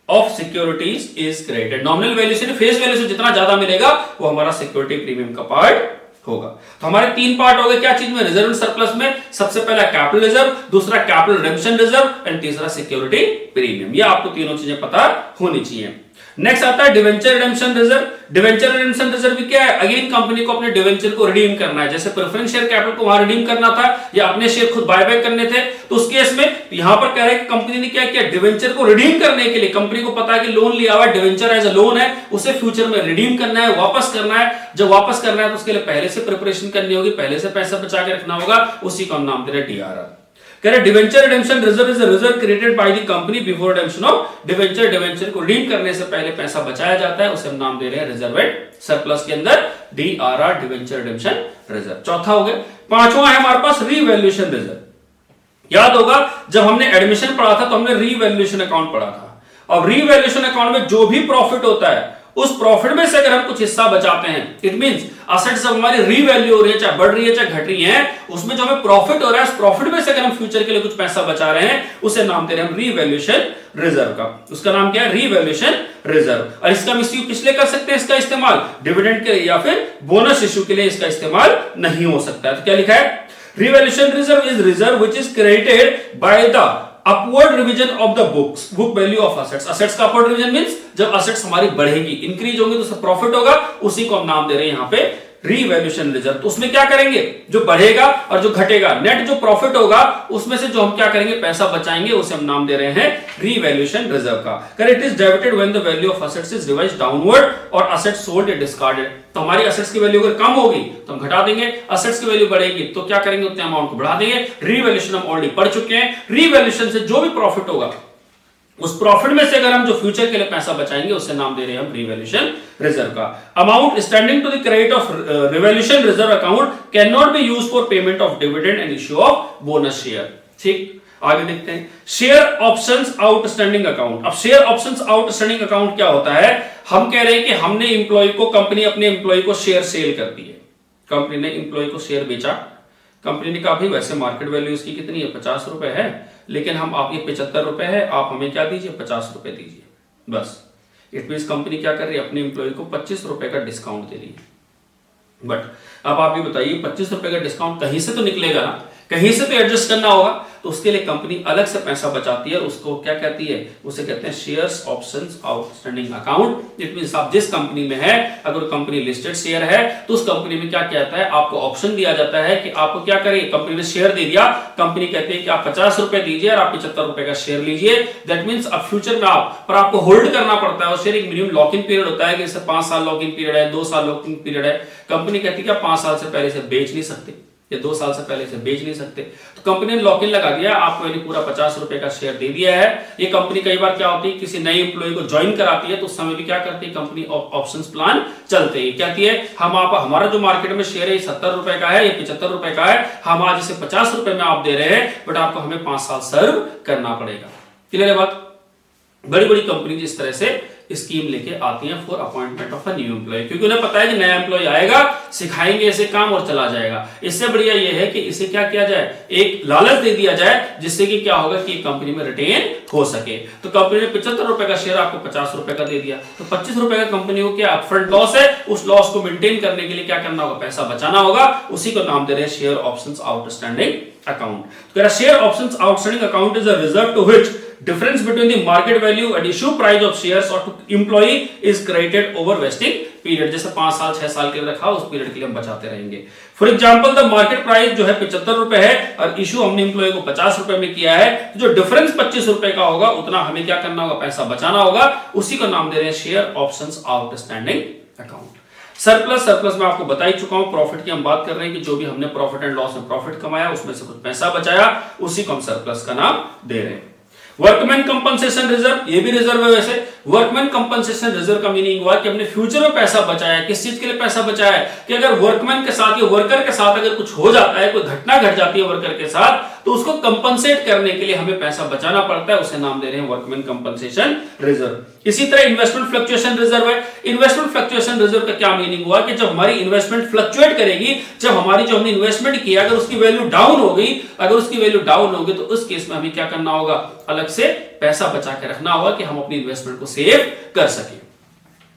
S1: of securities is credited. Nominal value से, फेस वैल्यू से जितना ज्यादा मिलेगा वो हमारा सिक्योरिटी प्रीमियम का पार्ट होगा। तो हमारे तीन पार्ट हो गए क्या चीज में, रिजर्व एंड सरप्लस में। सबसे पहला कैपिटल रिजर्व, दूसरा कैपिटल रिडेम्पशन रिजर्व एंड तीसरा सिक्योरिटी प्रीमियम। ये आपको तीनों चीजें पता होनी चाहिए। नेक्स्ट आता है debenture redemption reserve. Debenture redemption reserve भी क्या है, अगेन कंपनी को अपने डिवेंचर को रिडीम करना है, जैसे प्रेफरेंस शेयर कैपिटल को वहां रिडीम करना था या अपने शेयर खुद बाय बैक करने थे, तो उस केस में यहां पर कह रहे हैं कि कंपनी ने क्या किया, डिवेंचर को रिडीम करने के लिए, कंपनी को पता है कि लोन लिया हुआ है, डिवेंचर एज अ लोन है, उसे फ्यूचर में रिडीम करना है, वापस करना है। जब वापस करना है तो उसके लिए पहले से प्रिपरेशन करनी होगी, पहले से पैसा बचा के रखना होगा, उसी को हम नाम दे रहे हैं डीआरआर। कह रहे debenture redemption reserve is a reserve created by the company before redemption of debenture. Debenture को रिडीम करने से पहले पैसा बचाया जाता है, उसे हम नाम दे रहे हैं रिजर्व एंड सरप्लस के अंदर डीआरआर, डिवेंचर रिडेम्पशन रिजर्व। चौथा हो गया। पांचवा है हमारे पास रीवैल्यूएशन रिजर्व। याद होगा जब हमने एडमिशन पढ़ा था तो हमने रीवैल्यूएशन अकाउंट पढ़ा था, और रीवैल्यूएशन अकाउंट में जो भी प्रॉफिट होता है उस प्रॉफिट में से अगर हम कुछ हिस्सा बचाते हैं, इट मींस असेट्स जब हमारी रीवैल्यू हो रही है, चाहे बढ़ रही है चाहे घट रही है, उसमें जो हमें प्रॉफिट हो रहा है उस प्रॉफिट में से अगर हम फ्यूचर के लिए कुछ पैसा बचा रहे हैं, उसे नाम दे रहे हैं हम रीवैल्यूएशन रिजर्व का। उसका नाम क्या है, रीवैल्यूएशन रिजर्व। और इसका हम किस लिए कर सकते हैं, इसका इस्तेमाल डिविडेंड के लिए या फिर बोनस इश्यू के लिए इसका इस्तेमाल नहीं हो सकता है। तो क्या लिखा है, revaluation reserve is reserve which is created by the upward revision of the book value of assets. Assets का अपवर्ड रिवीजन मींस जब असेट्स हमारी बढ़ेगी, इंक्रीज होंगे तो उससे प्रॉफिट होगा, उसी को हम नाम दे रहे हैं यहां पे रीवैल्यूएशन रिजर्व। तो उसमें क्या करेंगे, जो बढ़ेगा और जो घटेगा, नेट जो प्रॉफिट होगा उसमें से जो हम क्या करेंगे, पैसा बचाएंगे, उसे हम नाम दे रहे हैं रीवैल्यूएशन रिजर्व का। It is debited when the value of assets is revised downward और असेट्स सोल्ड या डिस्कार्डेड। तो हमारी असेट्स की वैल्यू अगर कम होगी तो हम घटा देंगे, असेट्स की वैल्यू बढ़ेगी तो क्या करेंगे, उतने अमाउंट को बढ़ा देंगे। रीवैल्यूएशन हम ऑलरेडी पढ़ चुके हैं। रीवैल्यूएशन से जो भी प्रॉफिट होगा उस प्रॉफिट में से अगर हम जो फ्यूचर के लिए पैसा बचाएंगे उसे नाम दे रहे हैं हम रीवैल्यूएशन रिजर्व का। Amount standing to the credit of revaluation reserve account can not be used for payment of dividend and issue of bonus share. ठीक, आगे देखते हैं शेयर ऑप्शंस आउटस्टैंडिंग अकाउंट। अब शेयर ऑप्शंस आउटस्टैंडिंग अकाउंट क्या होता है, हम कह रहे हैं कि हमने एम्प्लॉय को, कंपनी अपने एम्प्लॉय को शेयर सेल करती है, कंपनी ने एम्प्लॉय को शेयर बेचा, कंपनी ने कहा भाई वैसे मार्केट वैल्यू इसकी कितनी है, 50 रुपए है, लेकिन हम आप ये 75 रुपए है, आप हमें क्या दीजिए, 50 रुपए दीजिए बस। इट मींस कंपनी क्या कर रही है, अपने एम्प्लॉय को 25 रुपए का डिस्काउंट दे रही है। बट अब आप ये बताइए 25 रुपए का डिस्काउंट कहीं से तो निकलेगा ना, कहीं से तो एडजस्ट करना होगा। तो उसके लिए कंपनी अलग से पैसा बचाती है, उसको क्या कहती है, उसे कहते हैं shares options outstanding account. It means आप जिस कंपनी में है, अगर कंपनी लिस्टेड शेयर है तो उस कंपनी में क्या कहता है, आपको ऑप्शन दिया जाता है कि आपको क्या करें, कंपनी ने शेयर दे दिया, कंपनी कहती है कि आप 50 रुपए दीजिए और आप 75 रुपए का शेयर लीजिए। दैट मींस अब फ्यूचर में आपको होल्ड करना पड़ता है और शेयर एक मिनिमम लॉक इन पीरियड होता है कि जैसे 5 साल लॉक इन पीरियड है, 2 साल लॉक इन पीरियड है। कंपनी कहती है कि 5 साल से पहले से बेच नहीं सकते या 2 साल से पहले से बेच नहीं सकते, तो कंपनी ने लॉक इन लगा दिया, आपको यानी पूरा 50 रुपए का शेयर दे दिया है। ये कंपनी कई बार क्या होती है, किसी नए एम्प्लॉय को ज्वाइन कराती है तो उस समय भी क्या करती है कंपनी, ऑप्शंस प्लान चलते हैं। कहती है हमारा जो मार्केट में शेयर है 70 रुपए का है, ये 75 रुपए का है, हम आज इसे 50 रुपए में आप दे रहे हैं, बट आपको हमें 5 साल सर्व करना पड़ेगा। क्लियर है बात? बड़ी बड़ी कंपनी इस तरह से स्कीम लेके आती हैं for appointment of a new employ, क्योंकि उन्हें पता है कि नया एम्प्लॉय आएगा, सिखाएंगे इसे काम और चला जाएगा। इससे बढ़िया ये है कि इसे क्या किया जाए, एक लालच दे दिया जाए, जिससे कि क्या होगा कि कंपनी में रिटेन हो सके। तो कंपनी ने 75 रुपए का शेयर आपको 50 रुपए का दे दिया, तो 25 रुपए का कंपनी को क्या अपफ्रंट लॉस है, उस लॉस को मेंटेन करने के लिए क्या करना होगा, पैसा बचाना होगा। उसी को नाम दे रहे हैं शेयर ऑप्शंस आउटस्टैंडिंग अकाउंट। तो share options outstanding account is a reserve to which difference between the market value and issue price of shares or to employee is created over vesting period। जैसे 5 साल 6 साल के लिए रखा, उस period के लिए हम बचाते रहेंगे। For example the market price जो है 75 रुपए है और इशू हमने एम्प्लॉय को 50 रुपए में किया है, तो जो डिफरेंस 25 रुपए का होगा उतना हमें क्या करना होगा, पैसा बचाना होगा। उसी को नाम दे रहे हैं share options outstanding account. Surplus मैं आपको बता ही चुका हूं, प्रॉफिट की हम बात कर रहे हैं कि जो भी हमने प्रॉफिट एंड लॉस में प्रॉफिट कमाया उसमें से कुछ पैसा बचाया, उसी को हम सरप्लस का नाम दे रहे हैं। वर्कमैन कंपनसेशन रिजर्व, ये भी रिजर्व है वैसे। वर्कमैन कंपनसेशन रिजर्व का मीनिंग हुआ कि हमने फ्यूचर में पैसा बचाया। किस चीज के लिए पैसा बचाया है, कि अगर वर्कमैन के साथ या वर्कर के साथ अगर कुछ हो जाता है, कोई घटना घट जाती है वर्कर के साथ, तो उसको कंपनसेट करने के लिए हमें पैसा बचाना पड़ता है, उसे नाम दे रहे हैं वर्कमैन कंपनसेशन रिजर्व। इसी तरह इन्वेस्टमेंट फ्लक्चुएशन रिजर्व है। इन्वेस्टमेंट फ्लक्चुएशन रिजर्व का क्या मीनिंग हुआ कि जब हमारी इन्वेस्टमेंट फ्लक्चुएट करेगी, जब हमारी जो हमने इन्वेस्टमेंट किया अगर उसकी वैल्यू डाउन हो गई, तो उस केस में हमें क्या करना होगा, अलग से पैसा बचा के रखना होगा कि हम अपनी इन्वेस्टमेंट को सेव कर सकें।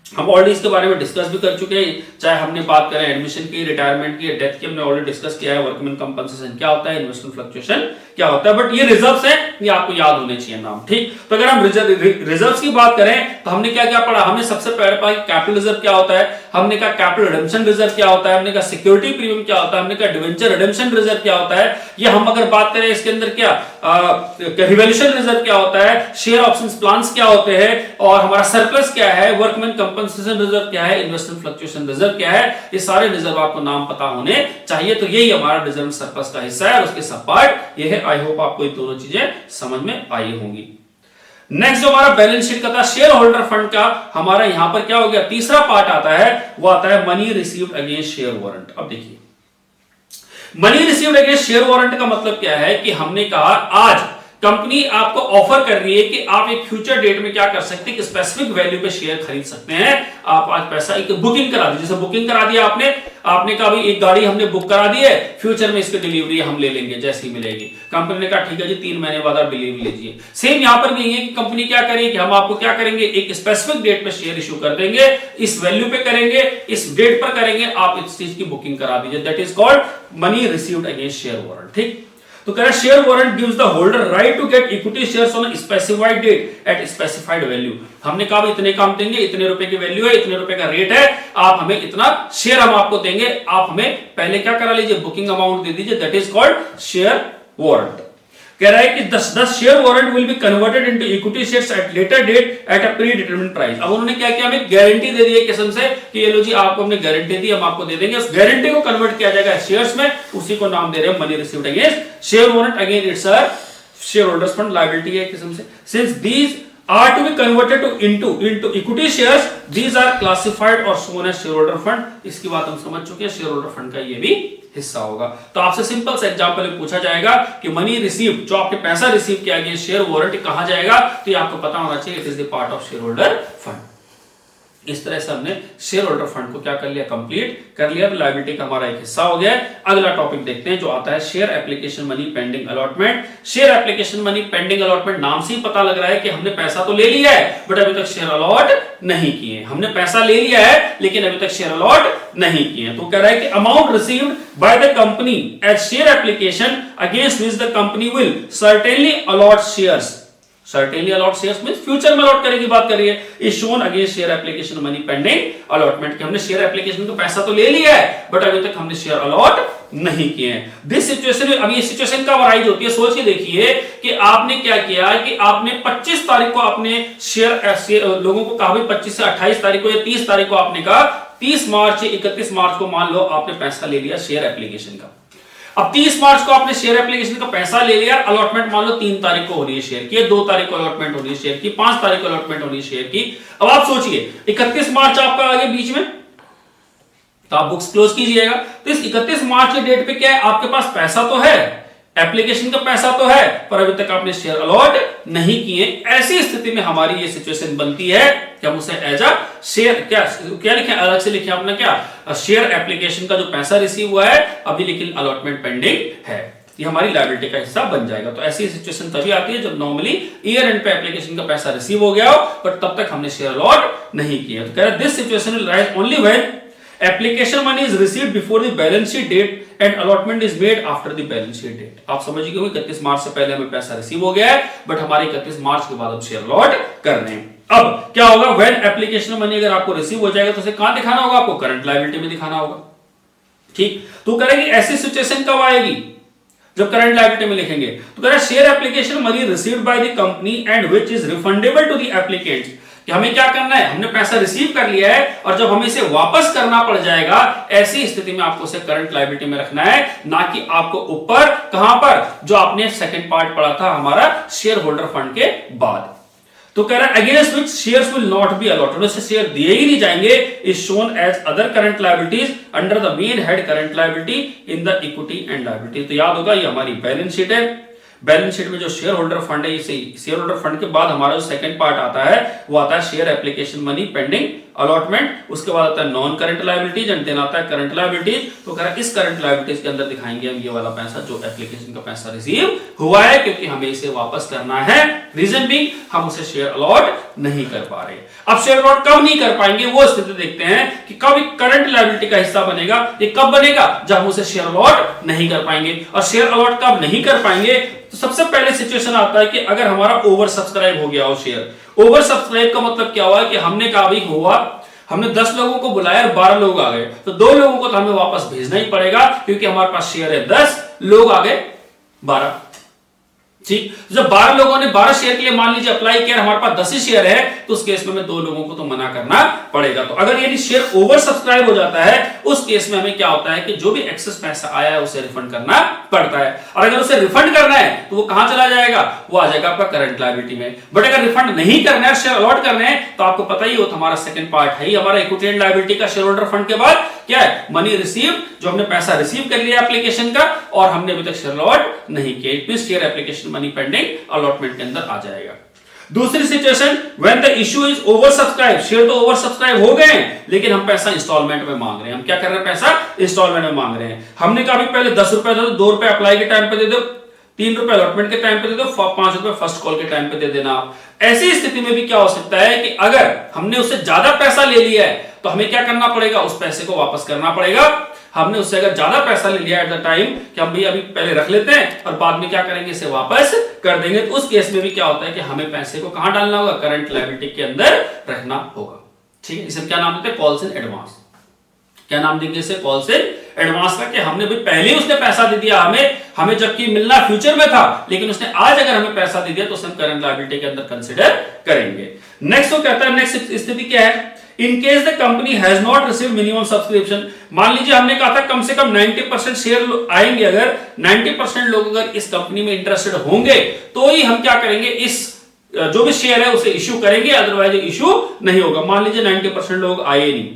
S1: हम ऑलरेडी इसके बारे में डिस्कस भी कर चुके हैं, चाहे हमने बात करें एडमिशन की, रिटायरमेंट की, डेथ की, हमने ऑलरेडी डिस्कस किया है। वर्कमैन कंपनसेशन क्या होता है, इन्वेस्टमेंट फ्लक्चुएशन क्या होता है, बट ये रिजर्व्स हैं, ये आपको याद होने चाहिए नाम, ठीक। तो अगर हम रिजर्व्स की बात करें तो हमने क्या क्या पढ़ा, हमने सबसे पहले पढ़ा कैपिटल रिजर्व क्या होता है, हमने कहा कैपिटल रिडेम्पशन रिजर्व क्या होता है, हमने कहा सिक्योरिटी प्रीमियम क्या होता है, हमने कहा डिवेंचर रिडेम्पशन रिजर्व क्या होता है। ये हम अगर बात करें इसके अंदर क्या रिवॉल्यूशन रिजर्व क्या होता है, शेयर ऑप्शंस प्लान्स क्या होते हैं, और हमारा सरप्लस क्या है, वर्कमैन कंपनसेशन रिजर्व क्या है, इन्वेस्टमेंट फ्लक्चुएशन रिजर्व क्या है। ये सारे रिजर्व आपको नाम पता होने चाहिए। तो यही हमारा रिजर्व सरप्लस का हिस्सा है और उसके सब पार्ट ये है। आई होप आपको ये दोनों चीजें समझ में आई होंगी। नेक्स्ट जो हमारा बैलेंस शीट का था शेयर होल्डर फंड का, हमारा यहां पर क्या हो गया, तीसरा पार्ट आता है, वो आता है money received against share warrant. अब देखिए money received against share warrant का मतलब क्या है कि हमने कहा आज कंपनी आपको ऑफर कर रही है कि आप एक फ्यूचर डेट में क्या कर सकते हैं, स्पेसिफिक वैल्यू पे शेयर खरीद सकते हैं। आप आज पैसा एक बुकिंग करा दी, जैसे बुकिंग करा दिया आपने कहा भाई एक गाड़ी हमने बुक करा दी है, फ्यूचर में इसकी डिलीवरी हम ले लेंगे जैसी मिलेगी। कंपनी ने कहा ठीक है जी 3 महीने बाद आप डिलीवरी लीजिए। सेम यहां पर भी है कि कंपनी क्या करेगी कि हम आपको क्या करेंगे, एक स्पेसिफिक डेट पे शेयर इशू कर देंगे, इस वैल्यू पे करेंगे, इस डेट पर करेंगे, आप इस चीज की बुकिंग करा दीजिए। That is called money received against share warrant, ठीक। तो कह रहा है share warrant gives the holder right to get equity shares on a specified date at specified value. हमने कहा इतने काम देंगे, इतने रुपए की वैल्यू है, इतने रुपए का रेट है, आप हमें इतना शेयर हम आपको देंगे, आप हमें पहले क्या करा लीजिए, बुकिंग अमाउंट दे दीजिए। That is called share warrant. कह रहा है कि the share warrant will be converted into equity shares at later date at a predetermined price। अब उन्होंने क्या किया, हमें गारंटी दे दी है किस्म से कि ये लो जी आपको हमने गारंटी दी, हम आपको दे देंगे। उस गारंटी को कन्वर्ट किया जाएगा शेयर्स में, उसी को नाम दे रहे हैं money received against share warrant. Again it's a share holders fund liability है किस्म से। Since these are to be converted into equity shares, these are classified और shown as shareholder fund। इसकी बात हम समझ चुके हैं, शेयरहोल्डर फंड का ये भी हिस्सा होगा। तो आपसे सिंपल सा एग्जांपल में पूछा जाएगा कि मनी रिसीव, जो आपने पैसा रिसीव किया गया शेयर वारंट कहां जाएगा, तो ये आपको पता होना चाहिए, it is the part of share holder fund. इस तरह से हमने शेयर होल्डर फंड को क्या कर लिया, कंप्लीट कर लिया। तो लायबिलिटी का हमारा एक हिस्सा हो गया है। अगला टॉपिक देखते हैं जो आता है share application money pending allotment. Share application money pending allotment, नाम से ही पता लग रहा है कि हमने पैसा तो ले लिया है बट अभी तक शेयर अलॉट नहीं किए। हमने पैसा ले लिया है लेकिन अभी तक शेयर अलॉट नहीं किए। तो कह रहा है कि amount received by the company as share application against which the company will certainly allot shares. Certainly allot shares means future में अलॉट करने की बात कर रही है। Is shown against share application money pending allotment, कि हमने शेयर एप्लीकेशन का पैसा तो ले लिया है बट अभी तक हमने शेयर अलॉट नहीं किए हैं। दिस सिचुएशन, अब ये सिचुएशन कब अराइज होती है, सोच के देखिए कि आपने क्या किया कि आपने 25 तारीख को आपने शेयर लोगों को कहा, 25 से 28 तारीख को या 30 तारीख को आपने कहा, 30 मार्च या 31 मार्च को मान लो आपने पैसा ले लिया शेयर एप्लीकेशन का। अब 30 मार्च को आपने शेयर एप्लीकेशन का पैसा ले लिया, अलॉटमेंट मान लो 3 तारीख को हो रही है शेयर की, 2 तारीख को अलॉटमेंट हो रही है शेयर की, 5 तारीख को अलॉटमेंट हो रही है शेयर की। अब आप सोचिए 31 मार्च आपका आ गया बीच में, तो आप बुक्स क्लोज कीजिएगा। तो इस 31 मार्च के डेट पे क्या है, आपके पास पैसा तो है, एप्लीकेशन का पैसा तो है, पर अभी तक आपने शेयर अलॉट नहीं किए। ऐसी स्थिति में हमारी ये सिचुएशन बनती है कि हम उसे एज अ शेयर क्या लिखें, अलग से लिखें अपना क्या, शेयर एप्लीकेशन का जो पैसा रिसीव हुआ है अभी लेकिन अलॉटमेंट पेंडिंग है, ये हमारी लायबिलिटी का हिस्सा बन जाएगा। तो ऐसी सिचुएशन तभी आती है जब नॉर्मली ईयर एंड पे एप्लीकेशन का पैसा रिसीव हो गया हो बट तब तक हमने शेयर अलॉट नहीं किया। तो कह रहा है this situation will arise only when application money is received before the balance sheet date and allotment is made after the balance sheet date. आप समझिए कि 31 मार्च से पहले हमें पैसा रिसीव हो गया है बट हमारे 31 मार्च के बाद हम शेयर अलॉट कर रहे हैं। अब क्या होगा, व्हेन एप्लीकेशन मनी अगर आपको रिसीव हो जाएगा तो उसे कहां दिखाना होगा, आपको करंट लायबिलिटी में दिखाना होगा। ठीक, तो करेंगे ऐसी सिचुएशन कब आएगी, जब करंट लायबिलिटी में लिखेंगे। तो कह रहा है share application money received by the company and which is refundable to the applicants, कि हमें क्या करना है, हमने पैसा रिसीव कर लिया है और जब हमें इसे वापस करना पड़ जाएगा ऐसी स्थिति में आपको इसे करंट लायबिलिटी में रखना है, ना कि आपको ऊपर कहां पर, जो आपने सेकंड पार्ट पढ़ा था हमारा शेयर होल्डर फंड के बाद। तो कह रहा है against which shares will not be allotted, उससे शेयर दिए ही नहीं जाएंगे, is shown as other current liabilities under the main head current liability in the equity and liability. तो याद होगा ये हमारी बैलेंस शीट है। बैलेंस शीट में जो शेयर होल्डर फंड है, इसे शेयर होल्डर फंड के बाद हमारा जो सेकंड पार्ट आता है वो आता है share application money pending allotment, उसके बाद आता है non current liabilities and then आता है करंट लायबिलिटीज। तो कह रहा है इस करंट लायबिलिटीज के अंदर दिखाएंगे हम ये वाला पैसा जो एप्लीकेशन का पैसा रिसीव हुआ है, क्योंकि हमें इसे वापस करना है। रीजन भी हम उसे शेयर अलॉट नहीं कर पा रहे। अब शेयर अलॉट कब नहीं कर पाएंगे वो स्थिति देखते हैं कि कब करंट लायबिलिटी का हिस्सा बनेगा, ये कब बनेगा, जब हम उसे शेयर अलॉट नहीं कर पाएंगे। और शेयर अलॉट कब नहीं कर पाएंगे, तो सबसे पहले सिचुएशन आता है कि अगर हमारा ओवर सब्सक्राइब हो गया हो शेयर। ओवर सब्सक्राइब का मतलब क्या हुआ कि हमने कहा भाई हुआ, हमने 10 लोगों को बुलाया और 12 लोग आ गए, तो 2 लोगों को तो हमें वापस भेजना ही पड़ेगा क्योंकि हमारे पास शेयर है 10, लोग आ गए 12। ठीक, जब 12 लोगों ने 12 शेयर के लिए मान लीजिए अप्लाई किया, हमारे पास 10 ही शेयर है, तो उस केस में हमें 2 लोगों को तो मना करना पड़ेगा। तो अगर यदि शेयर ओवर सब्सक्राइब हो जाता है उस केस में हमें क्या होता है कि जो भी एक्सेस पैसा आया है उसे रिफंड करना पड़ता है। और अगर उसे रिफंड करना है तो वो कहां चला जाएगा, वो आ जाएगा आपका करंट लायबिलिटी में। बट अगर रिफंड नहीं करना है, शेयर अलॉट करने हैं, तो आपको पता ही हो हमारा सेकंड पार्ट है ही हमारा इक्विटी एंड लायबिलिटी का शेयर होल्डर फंड के बाद क्या है, मनी रिसीव, जो हमने पैसा रिसीव कर लिया एप्लीकेशन का और हमने अभी तक शेयर अलॉट नहीं किया, it means share application money pending allotment के अंदर आ जाएगा। दूसरी situation when the issue is over subscribe, share तो ओवर सब्सक्राइब हो गए लेकिन हम पैसा इंस्टॉलमेंट में मांग रहे हैं। हम क्या कर रहे हैं, पैसा इंस्टॉलमेंट में मांग रहे हैं। हमने कहा पहले 10 रुपए दे दो, 2 रुपए अप्लाई के टाइम पे दे दो, 3 रुपए अलॉटमेंट के टाइम पे दे दो, 5 रुपए फर्स्ट कॉल के टाइम पे दे देना। ऐसी स्थिति में भी क्या हो सकता है कि अगर हमने उससे ज्यादा पैसा ले लिया है तो हमें क्या करना पड़ेगा, उस पैसे को वापस करना पड़ेगा। हमने उससे अगर ज्यादा पैसा ले लिया एट द टाइम कि हम भी अभी पहले रख लेते हैं और बाद में क्या करेंगे, इसे वापस कर देंगे, तो उस केस में भी क्या होता है कि हमें पैसे को कहां डालना होगा, करंट लायबिलिटी के अंदर रखना होगा। ठीक है, इसे क्या नाम देते हैं, कॉल्स इन एडवांस। क्या नाम देंगे इसे, कॉल्स इन एडवांस का, कि हमने भी पहले ही उसने पैसा दे दिया हमें जबकि मिलना फ्यूचर में था, लेकिन उसने आज अगर हमें पैसा दे दिया तो उसे हम करंट लायबिलिटी के अंदर कंसीडर करेंगे। नेक्स्ट वो कहता है, नेक्स्ट स्थिति क्या है, in case the company has not receive minimum subscription. मान लीजिए हमने कहा था कम से कम 90% शेयर आएंगे, अगर 90% लोग अगर इस कंपनी में इंटरेस्टेड होंगे तो ही हम क्या करेंगे, इस जो भी शेयर है उसे इश्यू करेंगे, अदरवाइज इश्यू नहीं होगा। मान लीजिए 90% लोग आए नहीं,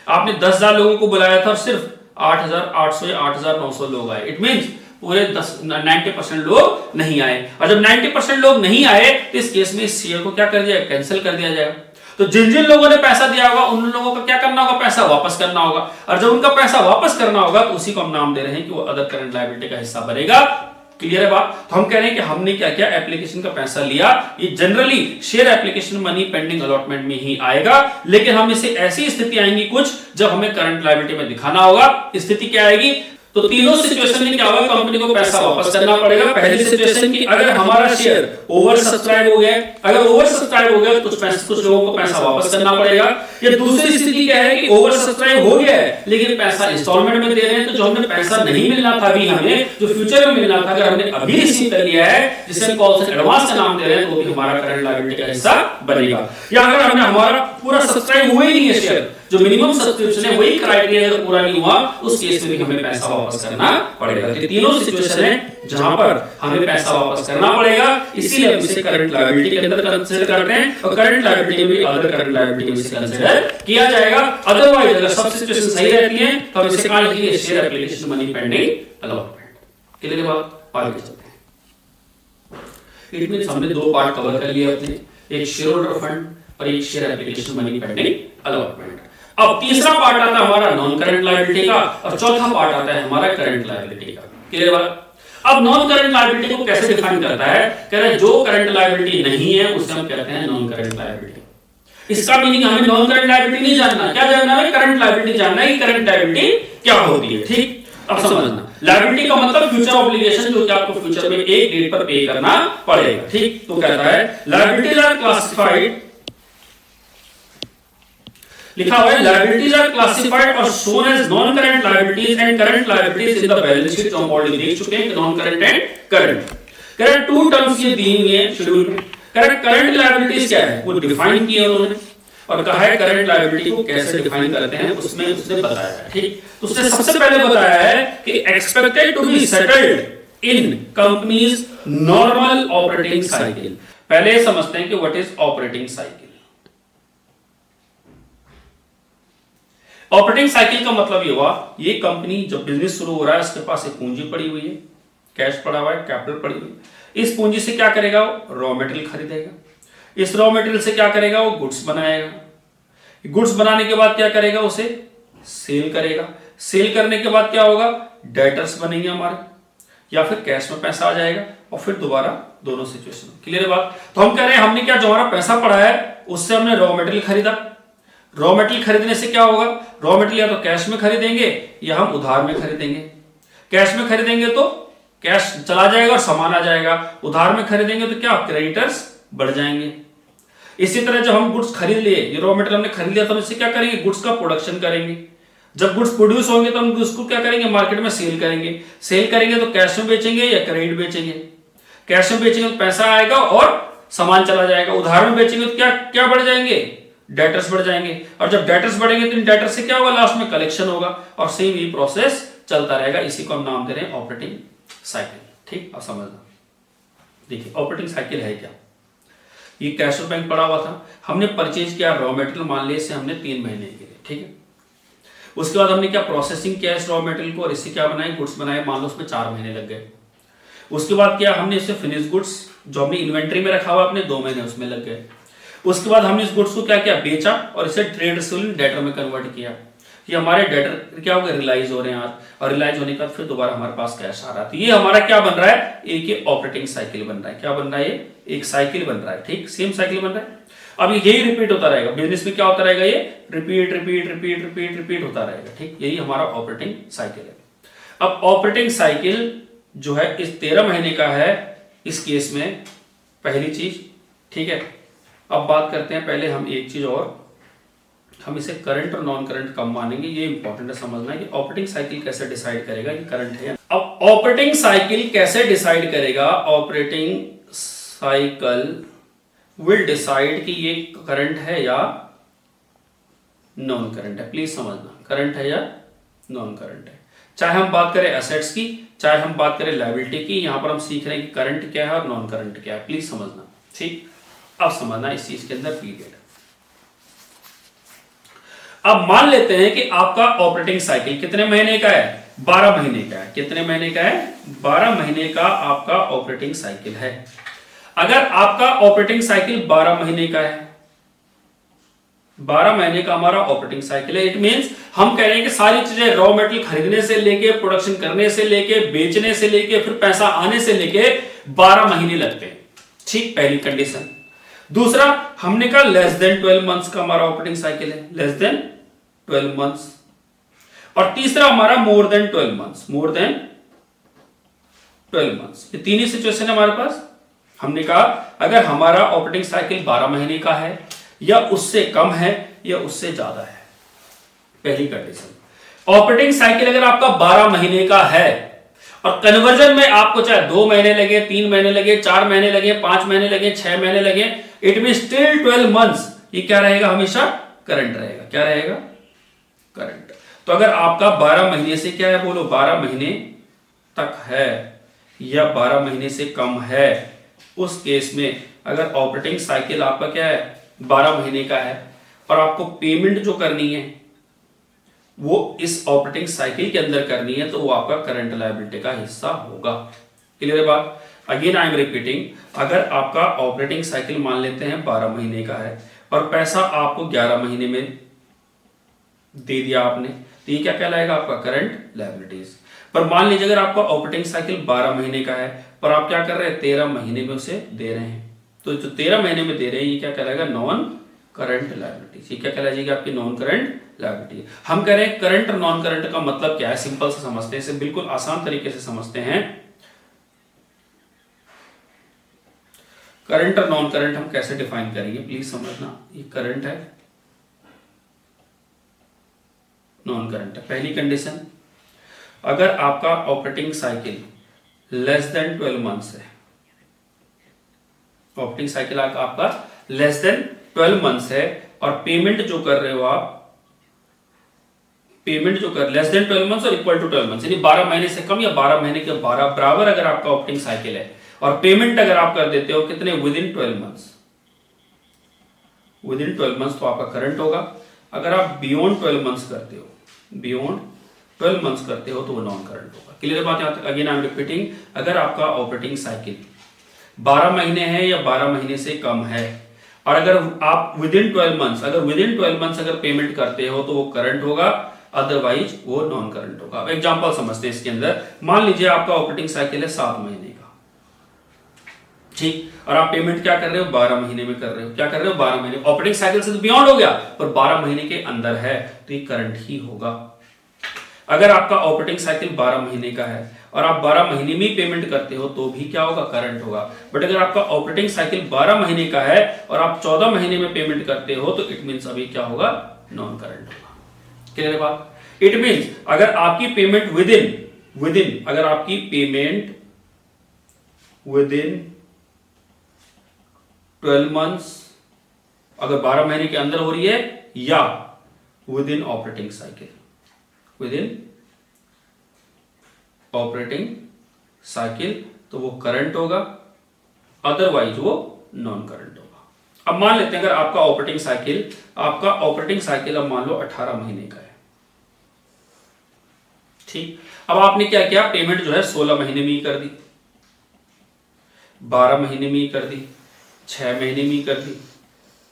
S1: आपने 10,000 लोगों को बुलाया था और सिर्फ 8,800 या 8,900 लोग आए, इट मींस पूरे 90% लोग नहीं आए। और जब 90% लोग नहीं आए तो इस केस में इस शेयर को क्या कर दिया, कैंसिल कर दिया जाएगा। तो जिन जिन लोगों ने पैसा दिया होगा उन लोगों का क्या करना होगा, पैसा वापस करना होगा। और जब उनका पैसा वापस करना होगा तो उसी को हम नाम दे रहे हैं कि वो अदर करंट लायबिलिटी का हिस्सा बनेगा। क्लियर है बात? तो हम कह रहे हैं कि हमने क्या किया, एप्लीकेशन का पैसा लिया, ये generally share application money pending allotment में ही आएगा, लेकिन हम इसे ऐसी स्थिति आएंगी कुछ जब हमें करंट लायबिलिटी में दिखाना होगा। स्थिति क्या आएगी, तो तीनों सिचुएशन में क्या होगा, कंपनी को पैसा वापस करना पड़ेगा। पहली सिचुएशन की अगर हमारा शेयर ओवर सब्सक्राइब हो गया, अगर ओवर सब्सक्राइब हो गया तो कुछ लोगों को पैसा वापस करना पड़ेगा। या दूसरी स्थिति क्या है कि ओवर सब्सक्राइब हो गया है लेकिन पैसा इंस्टॉलमेंट में दे रहे हैं, तो जो हमने पैसा नहीं मिलना था अभी हमें, जो फ्यूचर में मिलना था, अगर हमने अभी रिसीव कर लिया है, जिसे हम कॉल से एडवांस का नाम दे रहे हैं, तो भी हमारा करंट लायबिलिटी का हिस्सा बनेगा। या अगर हमने हमारा पूरा सब्सक्राइब हुआ ही नहीं है शेयर, जो मिनिमम सब्सक्रिप्शन है वही क्राइटेरिया अगर पूरा नहीं हुआ, उस केस में भी हमें पैसा वापस करना पड़ेगा। ये तीनों सिचुएशन है जहां पर हमें पैसा वापस करना पड़ेगा, इसीलिए हम इसे करंट लायबिलिटी के अंदर कंसीडर करते हैं और करंट लायबिलिटी में अदर करंट लायबिलिटी में इसे कंसीडर किया जाएगा। अदरवाइज अगर सब सिचुएशन सही रहती है तो हम इसे कहां लिखेंगे, share application money pending allotment. Clear है बात? आगे चलते हैं। इट मींस हमने दो पार्ट कवर कर लिए अपने, एक शेयर होल्डर फंड और एक share application money pending allotment. अब तीसरा पार्ट आता है हमारा नॉन करंट लायबिलिटी का और चौथा पार्ट आता है हमारा करंट लायबिलिटी का। क्लियर बात? अब नॉन करंट लायबिलिटी को कैसे डिफाइन करता है, कह रहे हैं जो करंट लायबिलिटी नहीं है उसे हम कहते हैं नॉन करंट लायबिलिटी। इसका मीनिंग हमें नॉन करंट लायबिलिटी नहीं जानना, क्या जानना है, करंट लायबिलिटी जानना है कि करंट लायबिलिटी क्या होती है। ठीक, अब समझना, लायबिलिटी का मतलब फ्यूचर ऑब्लिगेशन, जो कि आपको फ्यूचर में एक डेट पर पे करना पड़ेगा। ठीक, तो कहता है लायबिलिटीज आर क्लासिफाइड, लिखा हुआ है लायबिलिटीज आर क्लासिफाइड और shown as non current liabilities and current liabilities in the balance sheet. हम ऑलरेडी देख चुके हैं non current and current. Current two terms ये दी हुई है शेड्यूल में। करंट लायबिलिटीज क्या है वो डिफाइन किया उन्होंने और कहा है करंट लायबिलिटी को कैसे डिफाइन करते हैं उसमें उसने बताया है। ठीक, तो उसने सबसे पहले बताया है कि expected to be settled in company's normal operating cycle. पहले समझते हैं कि what is operating cycle. Operating cycle का मतलब ये हुआ, ये कंपनी जब बिजनेस शुरू हो रहा है उसके पास एक पूंजी पड़ी हुई है, कैश पड़ा हुआ है, कैपिटल पड़ी हुई है। इस पूंजी से क्या करेगा, वो रॉ मटेरियल खरीदेगा। इस रॉ मटेरियल से क्या करेगा, वो गुड्स बनाएगा। गुड्स बनाने के बाद क्या करेगा, उसे सेल करेगा। सेल करने के बाद क्या होगा, डेटर्स बनेंगे हमारे, या फिर कैश में पैसा आ जाएगा और फिर दोबारा दोनों सिचुएशन। क्लियर है बात? तो हम कह रहे हैं हमने क्या, जो हमारा पैसा पड़ा है उससे हमने रॉ मटेरियल खरीदा। रॉ मटेरियल खरीदने से क्या होगा, रॉ मटेरियल या तो कैश में खरीदेंगे या हम उधार में खरीदेंगे। कैश में खरीदेंगे तो कैश चला जाएगा और सामान आ जाएगा, उधार में खरीदेंगे तो क्या, क्रेडिटर्स बढ़ जाएंगे। इसी तरह जब हम गुड्स खरीद लिए, ये रॉ मटेरियल हमने खरीद लिया, तो हम इससे क्या करेंगे, गुड्स का प्रोडक्शन करेंगे। जब गुड्स प्रोड्यूस होंगे तो हम उसको क्या करेंगे, मार्केट में सेल करेंगे। सेल करेंगे तो कैश में बेचेंगे या क्रेडिट बेचेंगे। कैश में बेचेंगे तो पैसा आएगा और सामान चला जाएगा। उधार में बेचेंगे तो क्या क्या बढ़ जाएंगे, डेटर्स बढ़ जाएंगे। और जब डेटर्स बढ़ेंगे तो इन डेटर्स से क्या होगा, लास्ट में कलेक्शन होगा और सेम ये प्रोसेस चलता रहेगा। इसी को हम नाम दे रहे हैं ऑपरेटिंग साइकिल। ठीक, अब समझना। देखिए ऑपरेटिंग साइकिल है क्या, ये कैश बैंक पड़ा हुआ था, हमने परचेज किया रॉ मटेरियल, मान लिया इसे हमने 3 महीने के लिए। ठीक है, उसके बाद हमने क्या प्रोसेसिंग किया इस रॉ मटेरियल को और इससे क्या बनाए, गुड्स बनाए, मान लो उसमें 4 महीने लग गए। उसके बाद क्या, हमने इसे फिनिश गुड्स जो हमने इन्वेंट्री में रखा हुआ अपने 2 महीने उसमें लग गए। उसके बाद हमने इस गुड्स को क्या किया, बेचा और इसे ट्रेड रिसीवेबल डेटर में कन्वर्ट किया। ये हमारे डेटर क्या हो गए, रियलाइज हो रहे हैं आज, और रियलाइज होने के बाद फिर दोबारा हमारे पास कैश आ रहा है। तो ये हमारा क्या बन रहा है, एक ऑपरेटिंग साइकिल बन रहा है। क्या बन रहा है, ये एक साइकिल बन रहा है। ठीक, सेम साइकिल बन रहा है। अब यही रिपीट होता रहेगा बिजनेस में, क्या होता रहेगा, ये repeat repeat repeat repeat repeat होता रहेगा। ठीक, यही हमारा ऑपरेटिंग साइकिल है। अब ऑपरेटिंग साइकिल जो है इस 13 महीने का है इस केस में, पहली चीज। ठीक है, अब बात करते हैं पहले हम एक चीज और, हम इसे करंट और नॉन करंट कब मानेंगे, ये इंपॉर्टेंट है समझना है कि ऑपरेटिंग साइकिल कैसे डिसाइड करेगा कि करंट है। अब ऑपरेटिंग साइकिल कैसे डिसाइड करेगा, ऑपरेटिंग साइकिल विल डिसाइड कि ये करंट है या नॉन करंट है। प्लीज समझना, करंट है या नॉन करंट है। चाहे हम बात करें एसेट्स की, चाहे हम बात करें लायबिलिटी की, यहां पर हम सीख रहे हैं कि करंट क्या है और नॉन करंट क्या है। प्लीज समझना। ठीक, अब समझना इस चीज के अंदर पीरियड। अब मान लेते हैं कि आपका ऑपरेटिंग साइकिल कितने महीने का है, 12 महीने का है। कितने महीने का है, 12 महीने का आपका ऑपरेटिंग साइकिल है। अगर आपका ऑपरेटिंग साइकिल 12 महीने का है 12 महीने का हमारा ऑपरेटिंग साइकिल है। इट मींस हम कह रहे हैं कि सारी चीजें रॉ मटेरियल खरीदने से लेके, प्रोडक्शन करने से लेके, बेचने से लेके, फिर पैसा आने से लेके 12 महीने लगते हैं। ठीक, पहली कंडीशन। दूसरा, हमने कहा लेस देन 12 मंथ्स का हमारा ऑपरेटिंग साइकिल है, लेस देन 12 मंथ्स। और तीसरा हमारा more than 12 months, more than 12 months. ये तीन ही सिचुएशन है हमारे पास। हमने कहा अगर हमारा ऑपरेटिंग साइकिल 12 महीने का है या उससे कम है या उससे ज्यादा है। पहली कंडीशन, ऑपरेटिंग साइकिल अगर आपका 12 महीने का है और कन्वर्जन में आपको चाहे 2 महीने लगे, 3 महीने लगे, 4 महीने लगे, 5 महीने लगे, 6 महीने लगे, इट मीन स्टिल 12 मंथ्स, ये क्या रहेगा? हमेशा करंट रहेगा। क्या रहेगा? करंट। तो अगर आपका 12 महीने से क्या है, बोलो, 12 महीने तक है या 12 महीने से कम है, उस केस में अगर ऑपरेटिंग साइकिल आपका क्या है, 12 महीने का है और आपको पेमेंट जो करनी है वो इस ऑपरेटिंग साइकिल के अंदर करनी है, तो वो आपका करंट लायबिलिटी का हिस्सा होगा। क्लियर है बात? अगेन आई एम रिपीटिंग, अगर आपका ऑपरेटिंग साइकिल मान लेते हैं 12 महीने का है और पैसा आपको 11 महीने में दे दिया आपने, तो ये क्या कहलाएगा? आपका करंट लायबिलिटीज। पर मान लीजिए अगर आपका ऑपरेटिंग साइकिल 12 महीने का है पर आप क्या कर रहे हैं, 13 महीने में उसे दे रहे हैं, तो जो 13 महीने में दे रहे हैं ये क्या कहलाएगा? Non current liabilities. ये क्या कहलाएगी? आपकी नॉन करंट लायबिलिटी। हम कह रहे हैं करंट और नॉन करंट का मतलब क्या है, सिंपल से समझते हैं, इसे बिल्कुल आसान तरीके से समझते हैं। करंट और नॉन करंट हम कैसे डिफाइन करेंगे, प्लीज समझना। ये करंट है, नॉन करंट है। पहली कंडीशन, अगर आपका operating cycle less than 12 months है, ऑपरेटिंग साइकिल आपका लेस देन 12 मंथ्स है और पेमेंट जो कर रहे हो आप, पेमेंट जो कर लेस देन 12 मंथ्स और इक्वल टू 12 मंथ्स, यानी 12 महीने से कम या 12 महीने के बराबर अगर आपका ऑपरेटिंग साइकिल है और पेमेंट अगर आप कर देते हो कितने, with in 12 months, with in 12 months, तो आपका करंट होगा। अगर आप बियॉन्ड 12 मंथ्स करते हो, बियॉन्ड 12 मंथ्स करते हो तो वो नॉन करंट होगा। क्लियर बात यहां तक? अगेन आई एम रिपीटिंग, अगर आपका ऑपरेटिंग साइकिल 12 महीने है या 12 महीने से कम है और अगर आप विद इन 12 मंथ्स, अगर विद इन 12 मंथ्स अगर पेमेंट करते हो तो वो करंट होगा, अदरवाइज वो नॉन करंट होगा। अब एग्जांपल समझते हैं इसके अंदर। मान लीजिए आपका ऑपरेटिंग साइकिल है 7 महीने का, ठीक, और आप पेमेंट क्या कर रहे हो, 12 महीने में कर रहे हो। क्या कर रहे हो? 12 महीने। ऑपरेटिंग साइकिल से तो बियॉन्ड हो गया पर 12 महीने के अंदर है तो ये करंट ही होगा। अगर आपका ऑपरेटिंग साइकिल 12 महीने का है और आप 12 महीने में पेमेंट करते हो तो भी क्या होगा? करंट होगा। बट अगर आपका ऑपरेटिंग साइकिल 12 महीने का है और आप 14 महीने में पेमेंट करते हो तो इट मींस अभी क्या होगा? नॉन करंट होगा। क्लियर बात? इट मींस अगर आपकी पेमेंट विद इन अगर आपकी पेमेंट विद इन 12 मंथ्स अगर 12 महीने के अंदर हो रही है या with in operating cycle, with in operating cycle, तो वो करंट होगा, अदरवाइज वो नॉन करंट होगा। अब मान लेते हैं अगर आपका ऑपरेटिंग साइकिल अब मान लो 18 महीने का है, ठीक। अब आपने क्या किया, पेमेंट जो है 16 महीने में ही कर दी, 12 महीने में ही कर दी, 6 महीने में ही कर दी,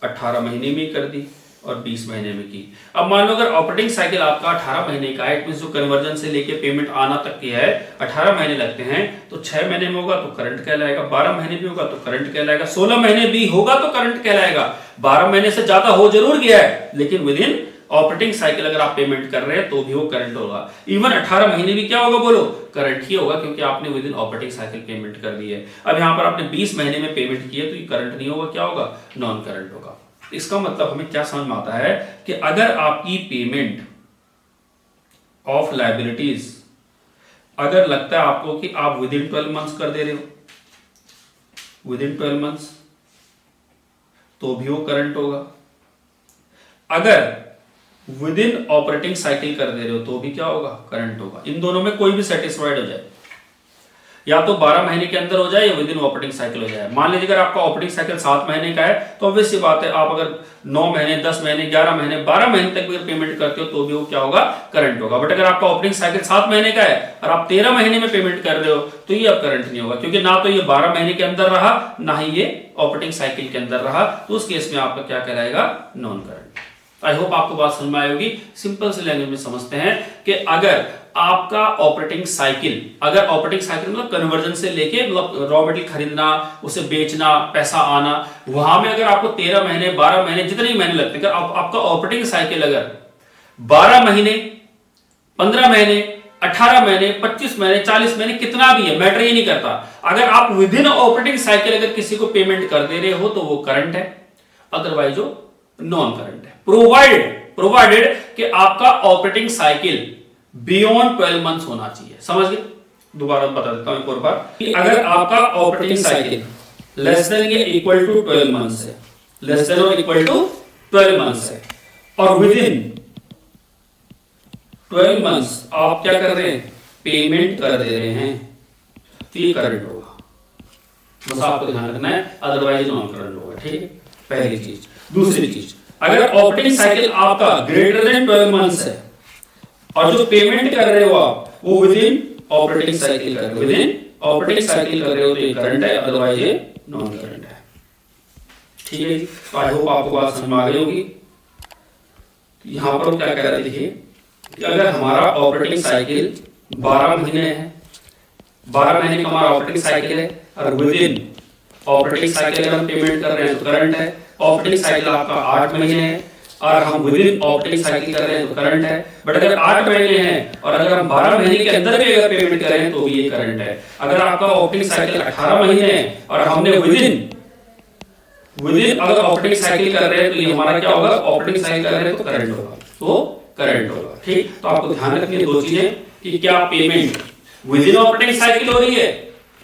S1: 18 महीने में ही कर दी और 20 महीने में की। अब मान लो अगर ऑपरेटिंग साइकिल आपका 18 महीने का है, इट मींस जो कन्वर्जन से लेके पेमेंट आना तक की है 18 महीने लगते हैं, तो 6 महीने में होगा तो करंट कहलाएगा, 12 महीने भी होगा तो करंट कहलाएगा, 16 महीने भी होगा तो करंट कहलाएगा। 12 महीने से ज्यादा हो जरूर गया है लेकिन विद इन ऑपरेटिंग साइकिल अगर आप पेमेंट कर रहे हैं तो भी वो करंट होगा। इवन 18 महीने भी क्या होगा, बोलो, करंट ही होगा, क्योंकि आपने with in operating cycle payment कर दी है। अब यहां पर आपने 20 महीने में पेमेंट की है तो ये करंट नहीं होगा, क्या होगा, नॉन करंट होगा। इसका मतलब हमें क्या समझ में आता है कि अगर आपकी पेमेंट ऑफ लायबिलिटीज अगर लगता है आपको कि आप विद इन 12 मंथ्स कर दे रहे हो, विद इन 12 मंथ्स, तो भी वो करंट होगा। अगर विद इन ऑपरेटिंग साइकिल कर दे रहे हो तो भी क्या होगा, करंट होगा। इन दोनों में कोई भी सेटिस्फाइड हो जाए, या तो 12 महीने के अंदर हो जाए या विद इन ऑपरेटिंग साइकिल हो जाए। मान लीजिए अगर आपका ऑपरेटिंग साइकिल 7 महीने का है तो ऑब्वियस सी बात है, आप अगर 9 महीने, 10 महीने, 11 महीने, 12 महीने तक भी पेमेंट करते हो तो भी वो क्या होगा, करंट होगा। बट अगर आपका ऑपरेटिंग साइकिल 7 महीने का है और आप 13 महीने में पेमेंट कर रहे हो तो ये अब करंट नहीं होगा, क्योंकि ना तो ये 12 महीने के अंदर रहा ना ही ये ऑपरेटिंग साइकिल के अंदर रहा, तो उस केस में आपका क्या कहलाएगा, नॉन करंट। आई होप आपको बात समझ में आई होगी। सिंपल से लैंग्वेज में समझते हैं कि अगर आपका ऑपरेटिंग साइकिल मतलब कन्वर्जन से लेके मतलब रॉ मटेरियल खरीदना, उसे बेचना, पैसा आना, वहां में अगर आपको 13 महीने 12 महीने जितने महीने लगते हैं, अगर आपका ऑपरेटिंग साइकिल अगर 12 महीने 15 महीने 18 महीने 25 महीने 40 महीने कितना भी है, मैटर ही नहीं करता। अगर आप विद इन ऑपरेटिंग साइकिल अगर किसी को पेमेंट कर दे रहे हो तो वो करंट है, अदरवाइज वो नॉन करंट है, प्रोवाइडेड कि आपका ऑपरेटिंग साइकिल बियॉन्ड 12 मंथ्स होना चाहिए। समझ गए? दोबारा बता देता हूं एक और बार कि अगर आपका ऑपरेटिंग साइकिल लेस देन या इक्वल टू 12 मंथ्स है, लेस देन और इक्वल टू 12 मंथ्स है, और विद इन 12 मंथ्स आप क्या कर रहे हैं, पेमेंट कर दे रहे हैं, तो ये करंट होगा। बस आपको ध्यान रखना है, अदरवाइज नॉन करंट होगा। ठीक है, पहली चीज। दूसरी चीज, अगर ऑपरेटिंग साइकिल आपका ग्रेटर देन 12 मंथ्स है और जो पेमेंट कर रहे हो आप वो विद इन ऑपरेटिंग साइकिल कर रहे हो, विद इन ऑपरेटिंग साइकिल कर रहे हो, तो ये करंट है, अदरवाइज ये नॉन करंट है। ठीक है जी, तो आई होप आपको बात समझ में आ गई होगी। यहां पर क्या कह रहे थे कि अगर हमारा ऑपरेटिंग साइकिल 12 महीने है, 12 महीने का हमारा ऑपरेटिंग साइकिल है, और विद इन ऑपरेटिंग साइकिल अगर हम पेमेंट कर रहे हैं तो करंट है। ऑपरेटिंग साइकिल आपका 8 महीने है और हम विद इन ऑपरेटिंग साइकिल कर रहे हैं तो करंट है। बट अगर 8 महीने हैं और अगर हम 12 महीने के अंदर भी अगर पेमेंट करें तो भी ये करंट है। अगर आपका ऑपरेटिंग साइकिल 18 महीने है और हमने विद इन अगर ऑपरेटिंग साइकिल कर रहे हैं तो ये हमारा क्या होगा, ऑपरेटिंग साइकिल कर रहे हैं तो करंट होगा, तो करंट होगा। ठीक, तो आपको ध्यान रखनी है दो चीजें कि क्या payment with in operating cycle हो रही है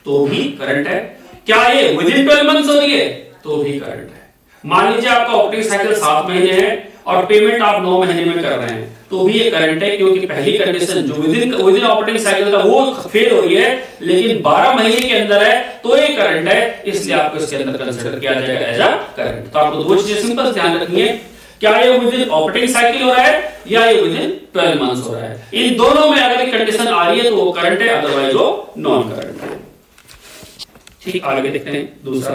S1: तो भी करंट है, क्या ये विद इन 12 मंथ्स हो रही है तो भी करंट है। मान लीजिए आपका ऑपरेटिंग साइकिल 7 महीने है और पेमेंट आप 9 महीने में कर रहे हैं तो भी ये करंट है, क्योंकि पहली कंडीशन जो विद इन ऑपरेटिंग साइकिल था वो फेल हो रही है, लेकिन 12 महीने के अंदर है तो ये करंट है, इसलिए आपको इसके अंदर कंसीडर किया जाएगा एज अ करंट। तो आपको दो चीजें सिंपल ध्यान रखनी है, क्या ये विद इन ऑपरेटिंग साइकिल हो रहा है या ये विद इन 12 मंथ्स हो रहा है। इन दोनों में अगर कंडीशन आ रही है तो वो करंट है, अदरवाइज वो नॉन करंट है। ठीक, आगे देखते हैं दूसरा।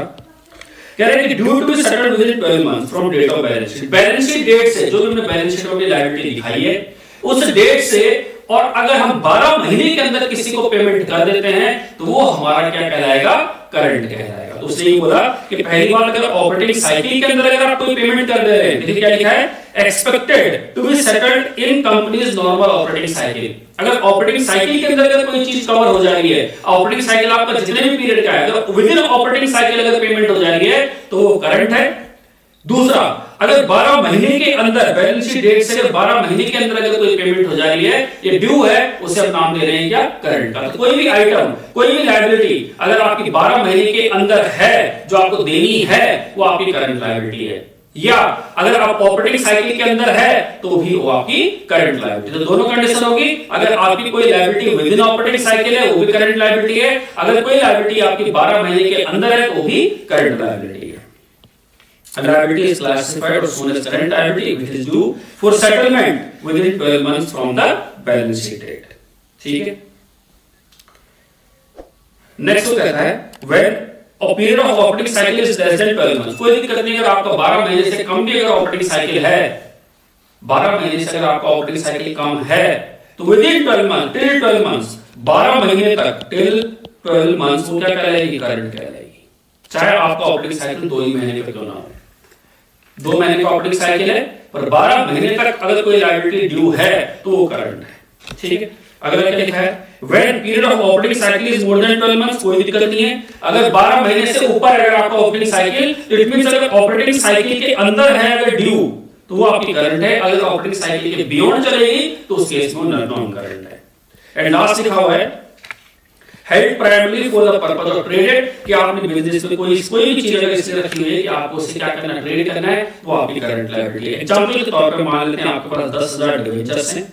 S1: कह रहे हैं कि due to be settled within 12 months from date of balance sheet. Balance sheet date से, जो हमने बैलेंस शीट में अपनी लायबिलिटी दिखाई है उस डेट से, और अगर हम 12 महीने के अंदर किसी को पेमेंट कर देते हैं तो वो हमारा क्या कहलाएगा, करंट कहलाएगा। तो उसने ये बोला कि पहली बात अगर ऑपरेटिंग साइकिल के अंदर अगर आप कोई पेमेंट कर दे रहे हैं, देखिए क्या लिखा है, expected to be settled in company's normal operating cycle. अगर ऑपरेटिंग साइकिल के अंदर अगर कोई चीज कवर हो जा रही है, ऑपरेटिंग साइकिल आपका जितने भी पीरियड का है, अगर विद इन ऑपरेटिंग साइकिल अगर पेमेंट हो जा रही है तो वो करंट है। दूसरा, अगर 12 महीने के अंदर बैलेंस शीट डेट से अगर 12 महीने के अंदर अगर कोई पेमेंट हो जा रही है, ये ड्यू है, उसे हम नाम दे रहे हैं क्या, करंट का। तो कोई भी आइटम, कोई भी लायबिलिटी अगर आपकी 12 महीने के अंदर है जो आपको देनी है वो आपकी करंट लायबिलिटी है, या अगर आप ऑपरेटिंग साइकिल के अंदर है तो भी वो आपकी करंट लायबिलिटी। तो दोनों कंडीशन होगी, अगर आपकी कोई liability with in operating cycle है वो भी करंट लायबिलिटी है, अगर कोई लायबिलिटी आपकी 12 महीने के अंदर है तो भी करंट लायबिलिटी है। Liability is classified as soon as current liability which is due for settlement within 12 months from the balance sheet date। ठीक है, नेक्स्ट तो कहता है when a period of operating cycle is less than 12 months। कोई दिक्कत नहीं, अगर आपका 12 महीने से कम भी अगर ऑपरेटिंग साइकिल है, 12 महीने से अगर आपका ऑपरेटिंग साइकिल कम है तो within 12 months, till 12 months, 12 महीने तक, till 12 months वो क्या कहलाएगी, करंट कहलाएगी, चाहे आपका ऑपरेटिंग साइकिल 2 ही महीने का क्यों ना हो। 2 महीने का ऑपरेटिंग साइकिल है पर 12 महीने तक अगर कोई लायबिलिटी ड्यू है तो वो करंट है। ठीक है, अगला क्या लिखा है, when period of operating cycle is more than 12 months, कोई दिक्कत नहीं है, अगर 12 महीने से ऊपर अगर आपका ऑपरेटिंग साइकिल, तो इट मींस अगर ऑपरेटिंग साइकिल के अंदर है अगर ड्यू तो वो आपकी करंट है, अगर ऑपरेटिंग साइकिल के बियॉन्ड चलेगी तो उस केस में नॉन करंट है। एंड लास्ट लिखा हुआ है held primary for the purpose of traded, कि आपने बिजनेस में कोई भी चीज अगर इसलिए रखी हुई है कि आपको उससे क्या करना है, ट्रेड करना है, वो आपकी करंट लायबिलिटी है। एग्जांपल के तौर पे मान लेते हैं आपके पास 10,000 डिवेंचर्स हैं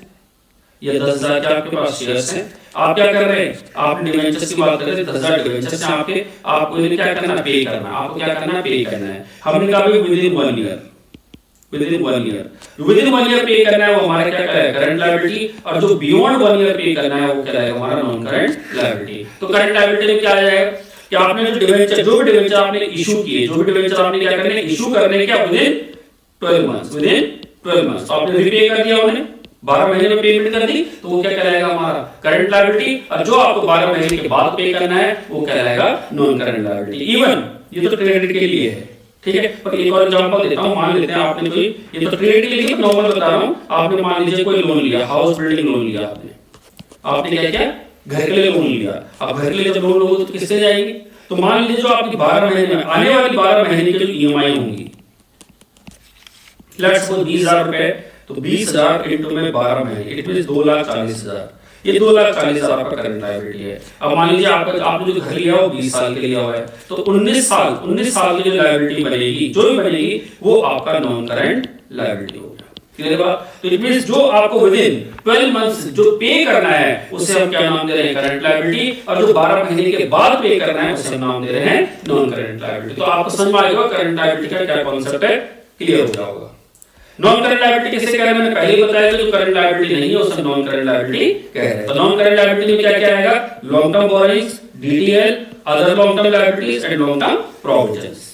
S1: या 10,000 के आपके पास शेयर्स हैं, आप क्या कर रहे हैं, आपने डिवेंचर्स की बात कर रहे हैं, 10,000 डिवेंचर्स हैं आपके, आपको इन्हें क्या करना है, पे करना है, आपको क्या करना है, पे करना है। हमने कहा with in 1 year, with in 1 year पे करना है, वो हमारा क्या है, करंट लायबिलिटी, और जो बियॉन्ड 1 ईयर पे करना है वो क्या है, हमारा नॉन करंट लायबिलिटी। तो करंट लायबिलिटी में क्या आ जाएगा कि आपने जो भी डिवेंचर आपने इशू किए, जो भी डिवेंचर आपने क्या करने, इशू करने के with in 12 months, with in 12 months. तो आपने रीपे कर दिया उन्हें, 12 महीने में पेमेंट कर दी, तो वो क्या कहलाएगा हमारा करंट लायबिलिटी। और जो आपको 12 महीने के बाद पे करना है वो कहलाएगा नॉन करंट लायबिलिटी। इवन ये तो क्रेडिट के लिए है, ठीक है। पर एक और एग्जांपल देता हूं, मान लेते हैं आपने कोई, ये तो क्रेडिट के लिए नॉर्मल बता रहा हूं, आपने मान लीजिए कोई लोन लिया, हाउस बिल्डिंग लोन लिया आपने क्या किया, घर के लिए लोन लिया। अब घर के लिए जब लोन लोगे तो किससे जाएगी, तो मान लीजिए जो आपकी 12 महीने में आने वाली 12 महीने की जो ईएमआई होंगी, लेट्स सपोज 20,000 रुपए, तो 20,000 इंटू में 12 महीने, इट मींस 2,40,000, ये 2,40,000 आपका करंट लायबिलिटी है। अब मान लीजिए आपने जो घर लिया हो 20 साल के लिया हुआ है, तो 19 साल की जो लायबिलिटी बनेगी, जो भी बनेगी वो आपका नॉन करंट लायबिलिटी होगा। क्लियर बात। तो इट मींस जो आपको विद इन 12 मंथ्स जो पे करना है उसे हम क्या नाम दे रहे हैं, करंट लायबिलिटी, और जो 12 महीने के बाद पे करना है उसे हम नाम दे रहे हैं नॉन करंट लायबिलिटी। तो आपको समझ में आएगा करंट लायबिलिटी का क्या कॉन्सेप्ट है, क्लियर हो जाएगा। नॉन करंट लायबिलिटी किसे कह रहे हैं, मैंने पहले ही बताया कि जो करंट लायबिलिटी नहीं है उसे नॉन करंट लायबिलिटी कह रहे हैं। तो नॉन करंट लायबिलिटी में क्या क्या आएगा, long term borrowings, DTL, other long term liabilities and long term provisions.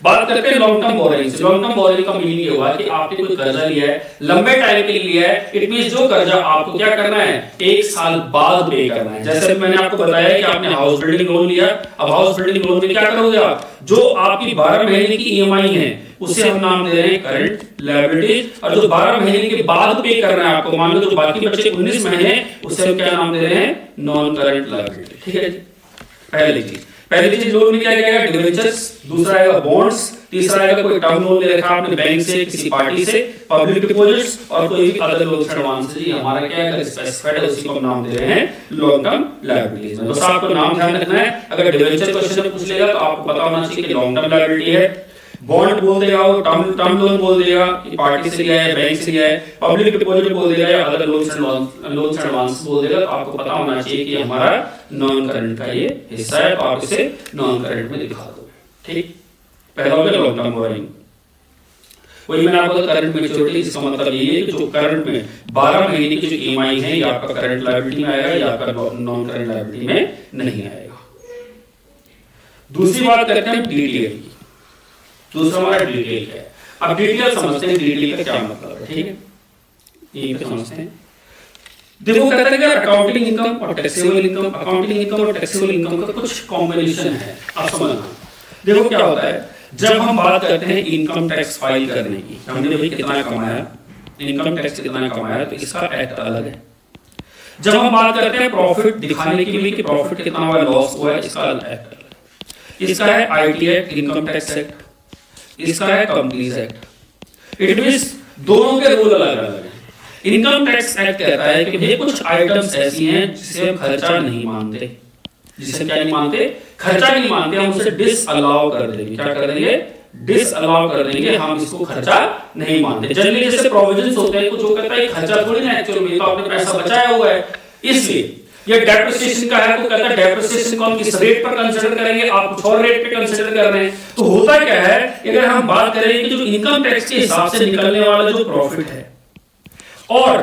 S1: बात करते हैं long term borrowings. Long term borrowing का मीनिंग ये हुआ कि आपने कोई कर्जा लिया है, लंबे टाइम के लिए लिया है, इट मींस जो कर्जा आपको क्या करना है, 1 साल बाद पे करना है। जैसे मैंने आपको बताया कि आपने हाउस बिल्डिंग लोन लिया, अब हाउस बिल्डिंग लोन में क्या करोगे आप, जो आपकी 12 महीने की ईएमआई है उसे हम नाम दे रहे हैं करंट लायबिलिटीज, और जो 12 महीने के बाद पे करना है आपको, मान लो जो बाकी बचे 19 महीने, उसे हम क्या नाम दे रहे हैं, नॉन करंट लायबिलिटी। ठीक है जी। पहली चीज लोन में क्या क्या है, डिवेंचर्स, दूसरा आएगा बॉन्ड्स, तीसरा आएगा कोई टर्म लोन ले रखा आपने बैंक से, किसी पार्टी से, पब्लिक डिपॉजिट्स, और कोई भी अदर लोन एडवांस। जी हमारा क्या है, स्पेसिफाइड है, उसी को हम नाम दे रहे हैं लॉन्ग टर्म लायबिलिटीज। बस आपको नाम ध्यान रखना है, अगर डिवेंचर क्वेश्चन में पूछ लेगा तो आपको पता होना चाहिए कि लॉन्ग टर्म लायबिलिटी है। बॉन्ड बोल देगा, वो टर्म लोन बोल देगा कि पार्टी से लिया है, बैंक से लिया है, पब्लिक डिपॉजिट बोल देगा या अदर लोन एडवांस बोल देगा। तो आपको पता होना चाहिए कि हमारा नॉन करंट का ये हिस्सा है, तो आप इसे नॉन करंट में दिखा दो। ठीक, पहला हो गया लॉन्ग टर्म बोरोइंग। वही मैंने आपको करंट मैच्योरिटी, इसका मतलब ये है कि जो करंट में 12 महीने की जो ईएमआई है, ये आपका करंट लायबिलिटी में आएगा या आपका नॉन करंट लायबिलिटी में नहीं आएगा। दूसरी बात करते हैं डीटीएल की। दूसरा हमारा डीटीएल क्या है। अब डीटीएल समझते हैं, डीटीएल का क्या मतलब है, ठीक है, ये भी समझते हैं। देखो कहते हैं कि अकाउंटिंग इनकम और टैक्सेबल इनकम, अकाउंटिंग इनकम और टैक्सेबल इनकम का कुछ कॉम्बिनेशन है, आप समझना। देखो क्या होता है, जब हम बात करते हैं इनकम टैक्स फाइल करने की, हमने भाई कितना कमाया, इनकम टैक्स कितना कमाया, तो इसका एक्ट अलग है। जब हम बात करते हैं प्रॉफिट दिखाने के लिए कि प्रॉफिट कितना हुआ, लॉस हुआ है, इसका एक्ट अलग है। इसका है IT act, income tax act, इसका है कंपनीज एक्ट। इट मींस दोनों के रूल अलग अलग हैं। इनकम टैक्स एक्ट कहता है कि भाई कुछ आइटम्स ऐसी हैं जिसे हम खर्चा नहीं मानते, जिसे क्या नहीं मानते, खर्चा नहीं मानते, हम उसे डिसअलाउ कर देंगे। क्या कर देंगे, डिसअलाउ कर देंगे, हम इसको खर्चा नहीं मानते। जनरली जैसे प्रोविजंस होते हैं, कुछ वो कहता है खर्चा थोड़ी ना, एक्चुअली में तो आपने पैसा बचाया हुआ है, इसलिए ये डेप्रिसिएशन का है, तो कहता है डेप्रिसिएशन को हम किस रेट पर कंसीडर करेंगे, आप कुछ और रेट पे कंसीडर कर रहे हैं। तो होता क्या है, अगर हम बात करें कि जो इनकम टैक्स के हिसाब से निकलने वाला जो प्रॉफिट है और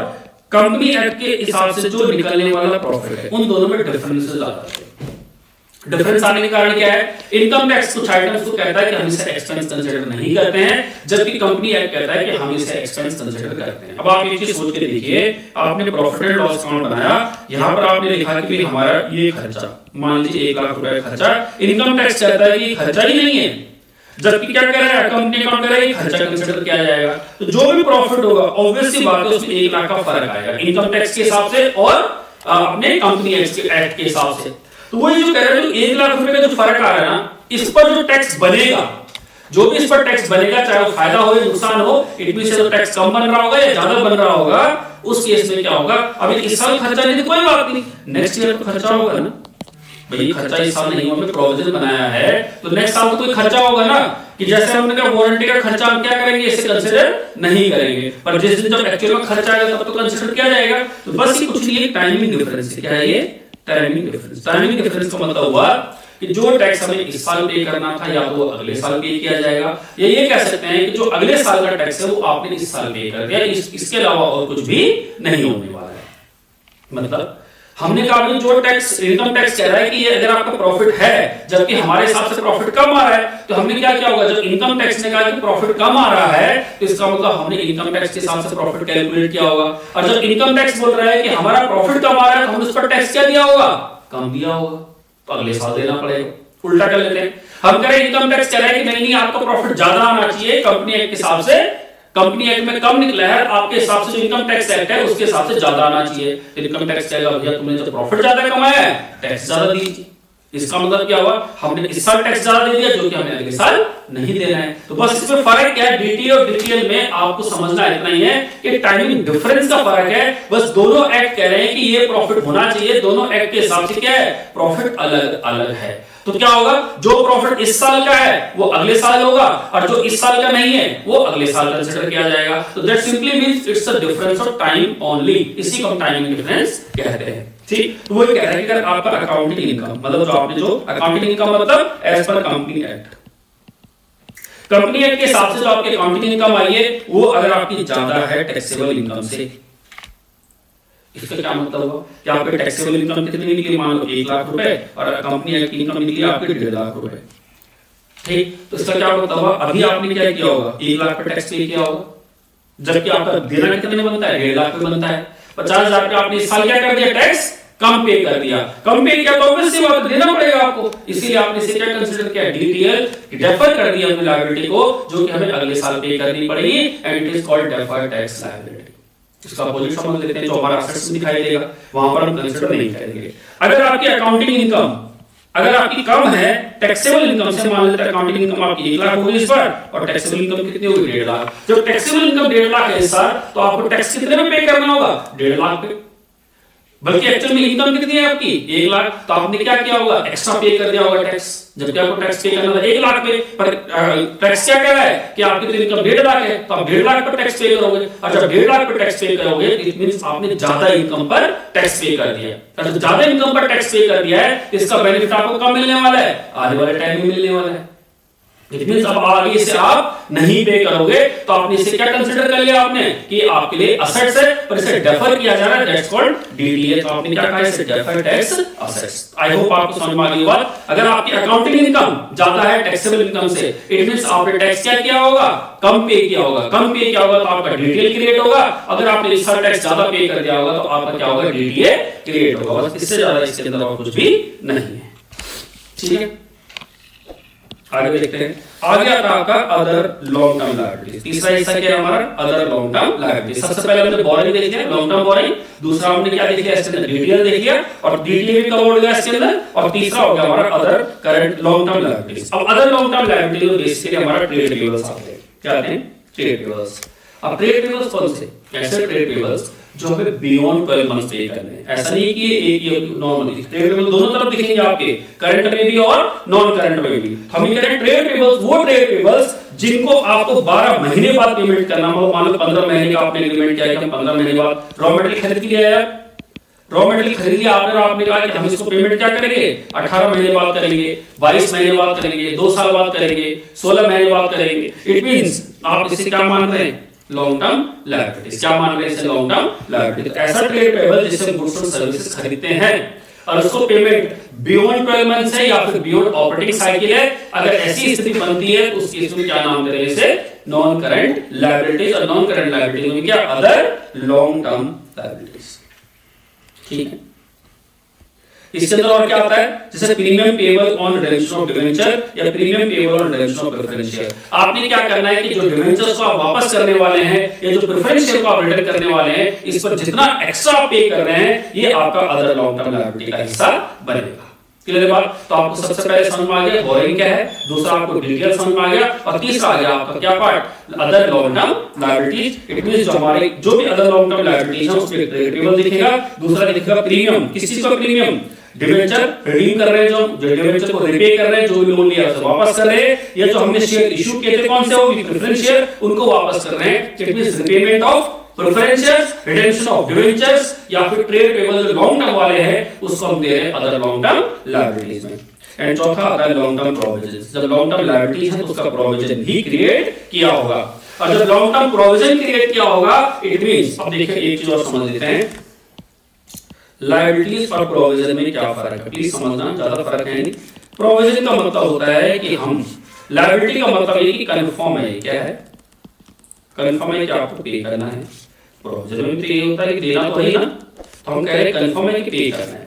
S1: कंपनी एक्ट के हिसाब से जो निकलने वाला प्रॉफिट है, उन दोनों में डिफरेंसेस आ जाते हैं। डिफरेंस आने के कारण क्या है, इनकम टैक्स कुछ आइटम्स को कहता है कि हम इसे एक्सपेंस कंसीडर नहीं करते हैं, जबकि कंपनी एक्ट कहता है कि हम इसे एक्सपेंस कंसीडर करते हैं। अब आप एक चीज सोच के देखिए, आपने प्रॉफिट एंड लॉस अकाउंट बनाया, यहां पर आपने लिखा कि हमारा ये खर्चा, मान लीजिए 1 लाख रुपए खर्चा, इनकम टैक्स कहता है कि खर्चा ही नहीं है, जबकि क्या कह रहा है, कंपनी अकाउंट कह रहा है खर्चा कंसीडर किया जाएगा। तो जो भी प्रॉफिट होगा ऑब्वियस सी बात है उसमें 1 लाख का फर्क आएगा इनकम टैक्स के हिसाब से और अपने कंपनी एक्ट के हिसाब से। तो वही जो कह रहे हैं, 1 लाख रुपए का जो फर्क आ रहा है ना, इस पर जो टैक्स बनेगा, जो भी इस पर टैक्स बनेगा, चाहे वो फायदा हो या नुकसान हो, इट मींस तो टैक्स कम बन रहा होगा या ज्यादा बन रहा होगा, उस केस में क्या होगा, अभी इस साल खर्चा नहीं तो कोई बात नहीं, नेक्स्ट ईयर तो खर्चा होगा ना। भाई खर्चा इस साल नहीं, हमने प्रोविजन बनाया है, तो नेक्स्ट साल तो कोई खर्चा होगा ना, कि जैसे हमने कहा वारंटी का खर्चा हम क्या करेंगे, इसे कंसीडर नहीं करेंगे, पर जिस दिन जब एक्चुअल में खर्चा आएगा तब तो कंसीडर किया जाएगा। तो बस ये कुछ नहीं, टाइमिंग डिफरेंस है। क्या है ये, टाइमिंग डिफरेंस। टाइमिंग डिफरेंस का मतलब हुआ कि जो टैक्स हमें इस साल पे करना था, या तो अगले साल पे किया जाएगा, या ये कह सकते हैं कि जो अगले साल का टैक्स है वो आपने इस साल पे कर दिया, इसके अलावा और कुछ भी नहीं होने वाला है। मतलब हमने कहा अभी जो टैक्स इनकम टैक्स कह रहा है कि ये अगर आपका प्रॉफिट है जबकि हमारे हिसाब से प्रॉफिट कम आ रहा है, तो हमने क्या किया होगा, जब इनकम टैक्स ने कहा कि प्रॉफिट कम आ रहा है तो इसका मतलब हमने इनकम टैक्स के हिसाब से प्रॉफिट कैलकुलेट किया होगा। और जब इनकम टैक्स बोल रहा है कि हमारा प्रॉफिट कम आ रहा है तो हमने उस पर टैक्स क्या दिया होगा, कम दिया होगा, तो अगले साल देना पड़ेगा। उल्टा कर लेते हैं, हम कह रहे हैं इनकम टैक्स कह रहा है कि नहीं आपका प्रॉफिट ज्यादा आना चाहिए, कंपनी एक्ट के हिसाब से, कंपनी एक्ट में कम निकला है, आपके हिसाब से जो इनकम टैक्स एक्ट है उसके हिसाब से ज्यादा आना चाहिए। इनकम टैक्स कहेगा भैया तुमने जो प्रॉफिट ज्यादा कमाया है टैक्स ज्यादा दीजिए। इसका मतलब क्या हुआ, हमने इस साल टैक्स ज्यादा दे दिया जो कि हमें अगले साल नहीं देना है। तो बस इसमें फर्क क्या है, डीटी और डीटीएल में आपको समझना इतना ही है कि टाइमिंग डिफरेंस का फर्क है। बस दोनों एक्ट कह रहे हैं कि ये प्रॉफिट होना चाहिए, दोनों एक्ट के हिसाब से क्या है, प्रॉफिट अलग अलग है। तो क्या होगा, जो प्रॉफिट इस साल का है वो अगले साल होगा और जो इस साल का नहीं है वो अगले साल कंसीडर किया जाएगा। तो that simply means it's a difference of time only, इसी को हम टाइमिंग डिफरेंस कहते हैं। ठीक, तो वो कह रहा है कि अगर आपका अकाउंटिंग इनकम मतलब जो आपने जो अकाउंटिंग इनकम मतलब एज पर कंपनी एक्ट, कंपनी एक्ट के हिसाब से जो आपकी अकाउंटिंग इनकम आई है वो अगर आपकी ज्यादा है टैक्सेबल इनकम से, इसका क्या मतलब हुआ कि आपके टैक्सेबल इनकम कितनी निकली, मान लो 1 लाख रुपए और कंपनी एक्ट की इनकम निकली आपके 1.5 लाख रुपए। ठीक, तो इसका क्या मतलब हुआ, अभी आपने क्या किया होगा, 1 लाख पे टैक्स पे किया होगा, जबकि आपका देना कितने में बनता है, 1.5 लाख पे बनता है। 50,000 पे आपने इस साल क्या कर दिया, टैक्स कम पे कर दिया, कम पे किया तो ऑब्वियसली बात देना पड़ेगा आपको, इसीलिए आपने इसे क्या कंसीडर किया, डीटीएल, डेफर कर दिया अपनी लायबिलिटी को जो कि हमें अगले साल पे करनी पड़ेगी, and it is called deferred tax liability. इसका अपोजिट समझ लेते हैं, जो हमारा असेट्स में दिखाई देगा वहां पर हम कंसीडर नहीं करेंगे। अगर आपकी अकाउंटिंग इनकम अगर आपकी कम है टैक्सेबल इनकम से, मान लेते हैं अकाउंटिंग इनकम आपकी 1 लाख होगी इस बार और टैक्सेबल इनकम कितनी होगी, 1.5 लाख। जब टैक्सेबल इनकम 1.5 लाख है इस साल तो आपको टैक्स कितने में पे करना होगा, 1.5 लाख पे, बल्कि एक्चुअल में इनकम कितनी है आपकी 1 लाख, तो आपने क्या किया होगा, एक्स्ट्रा पे कर दिया होगा टैक्स, जबकि आपको टैक्स पे करना था 1 लाख पे, पर टैक्स क्या कह रहा है कि आपकी तो इनकम 1.5 लाख है तो आप 1.5 लाख पर टैक्स पे करोगे, और जब 1.5 लाख पर टैक्स पे करोगे इट मींस आपने ज्यादा इनकम पर टैक्स पे कर दिया, और जब ज्यादा इनकम पर टैक्स पे कर दिया है इसका बेनिफिट आपको कब मिलने वाला है, आने वाले टाइम में मिलने वाला है। इट मींस अब आगे से आप नहीं पे करोगे तो आपने इसे क्या कंसीडर कर लिया आपने कि आपके लिए असेट्स है पर इसे डेफर किया जा रहा है, दैट्स कॉल्ड डीटीए। तो आपने क्या कहा, इसे defer tax assets. I hope आपको समझ में आ गई बात। अगर आपकी अकाउंटिंग इनकम ज्यादा है टैक्सेबल इनकम से, इट मींस आपने टैक्स क्या किया होगा, कम पे किया होगा, कम पे किया होगा तो आपका डीटीए क्रिएट होगा, अगर आपने इस साल टैक्स ज्यादा पे कर दिया होगा तो आपका क्या होगा, डीटीए क्रिएट होगा। बस इससे ज्यादा इसके अंदर और कुछ भी नहीं है। ठीक है, आगे देखते हैं। आगे आता है आपका अदर लॉन्ग टर्म लायबिलिटीज। तीसरा हिस्सा क्या है हमारा, अदर लॉन्ग टर्म लायबिलिटीज। सबसे पहले हमने बोरिंग देख लिया, लॉन्ग टर्म बोरिंग, दूसरा हमने क्या देख लिया, इसके अंदर डीटीएल देख लिया और डीटीएल भी कवर हो गया इसके अंदर, और तीसरा हो गया हमारा other current long term liabilities. अब अदर लॉन्ग टर्म लायबिलिटी में बेसिकली हमारा ट्रेड पेबल्स आते हैं। क्या आते हैं, ट्रेड पेबल्स। अब ट्रेड पेबल्स कौन से, ऐसे ट्रेड पेबल्स जो हमें बियॉन्ड 12 मंथ्स पे करने हैं। ऐसा नहीं कि एक ये नॉर्मली ट्रेड पेबल दोनों तरफ दिखेंगे आपके, करंट में भी और नॉन करंट में भी। हम ये कह रहे हैं ट्रेड पेबल्स, वो ट्रेड पेबल्स जिनको आपको 12 महीने बाद पेमेंट करना हो। मान लो 15 महीने का आपने एग्रीमेंट किया कि हम 15 महीने बाद रॉ मटेरियल खरीद लिया है, रॉ मटेरियल खरीद लिया आपने, आपने कहा कि हम इसको पेमेंट क्या करेंगे, 18 महीने बाद करेंगे, 22 महीने बाद करेंगे, 2 साल बाद करेंगे, 16 महीने बाद करेंगे। इट मींस आप इसे क्या मान रहे हैं, लॉन्ग टर्म लायबिलिटीज। क्या मान रहे हैं इसे, लॉन्ग टर्म लायबिलिटी। ऐसा ट्रेड पेबल जिससे हम गुड्स और सर्विसेज खरीदते हैं और उसको पेमेंट बियॉन्ड 12 मंथ्स है या फिर बियॉन्ड ऑपरेटिंग साइकिल है, अगर ऐसी स्थिति बनती है तो उस केस में क्या नाम दे रहे हैं इसे, नॉन करंट लायबिलिटीज। और नॉन करंट लायबिलिटी में क्या, अदर लॉन्ग टर्म लायबिलिटीज। ठीक है, इसके अंदर और क्या आता है, जैसे premium payable on redemption of debenture या premium payable on redemption of preference share. आपने क्या करना है कि जो डिवेंचर्स को आप वापस करने वाले हैं या जो प्रेफरेंस शेयर को आप रिटर्न करने वाले हैं, इस पर जितना एक्स्ट्रा पे कर रहे हैं ये आपका अदर लॉन्ग टर्म लायबिलिटी का हिस्सा बनेगा। क्लियर बात। तो आपको सबसे पहले समझ में आ गया बोरिंग क्या है, दूसरा आपको डिटेल समझ में आ गया, और तीसरा आ गया आपका क्या part, other long term liabilities. It means जो हमारे जो भी अदर लॉन्ग टर्म लायबिलिटीज है उसमें ट्रेड पेबल दिखेगा, दूसरा दिखेगा प्रीमियम। किस चीज का प्रीमियम, डिवेंचर रिडीम कर रहे हैं, जो डिवेंचर को रिपे कर रहे हैं, जो भी लोन लिया उसे वापस कर रहे हैं, या जो हमने शेयर इशू किए थे कौन से, वो प्रेफरेंस शेयर, उनको वापस कर रहे हैं। It means repayment of preference shares, redemption of debentures, या फिर ट्रेड पेबल जो लॉन्ग टर्म वाले हैं उसको हम दे रहे हैं अदर लॉन्ग टर्म लायबिलिटीज में। एंड चौथा अदर लॉन्ग टर्म प्रोविजंस। जब लॉन्ग टर्म लायबिलिटीज है तो उसका प्रोविजन भी क्रिएट किया होगा, और जब लॉन्ग टर्म प्रोविजन क्रिएट किया होगा इट मींस, अब देखिए एक चीज और समझ लेते हैं, लायबिलिटीज और प्रोविजन में क्या फर्क है, प्लीज समझना, ज्यादा फर्क है नहीं। प्रोविजन का मतलब होता है कि हम, लायबिलिटी का मतलब ये कि कंफर्म है, क्या है, कंफर्म है कि आपको पे करना है। प्रोविजन में तो ये होता है कि देना तो है ना, तो हम कह रहे हैं कंफर्म है कि पे करना है।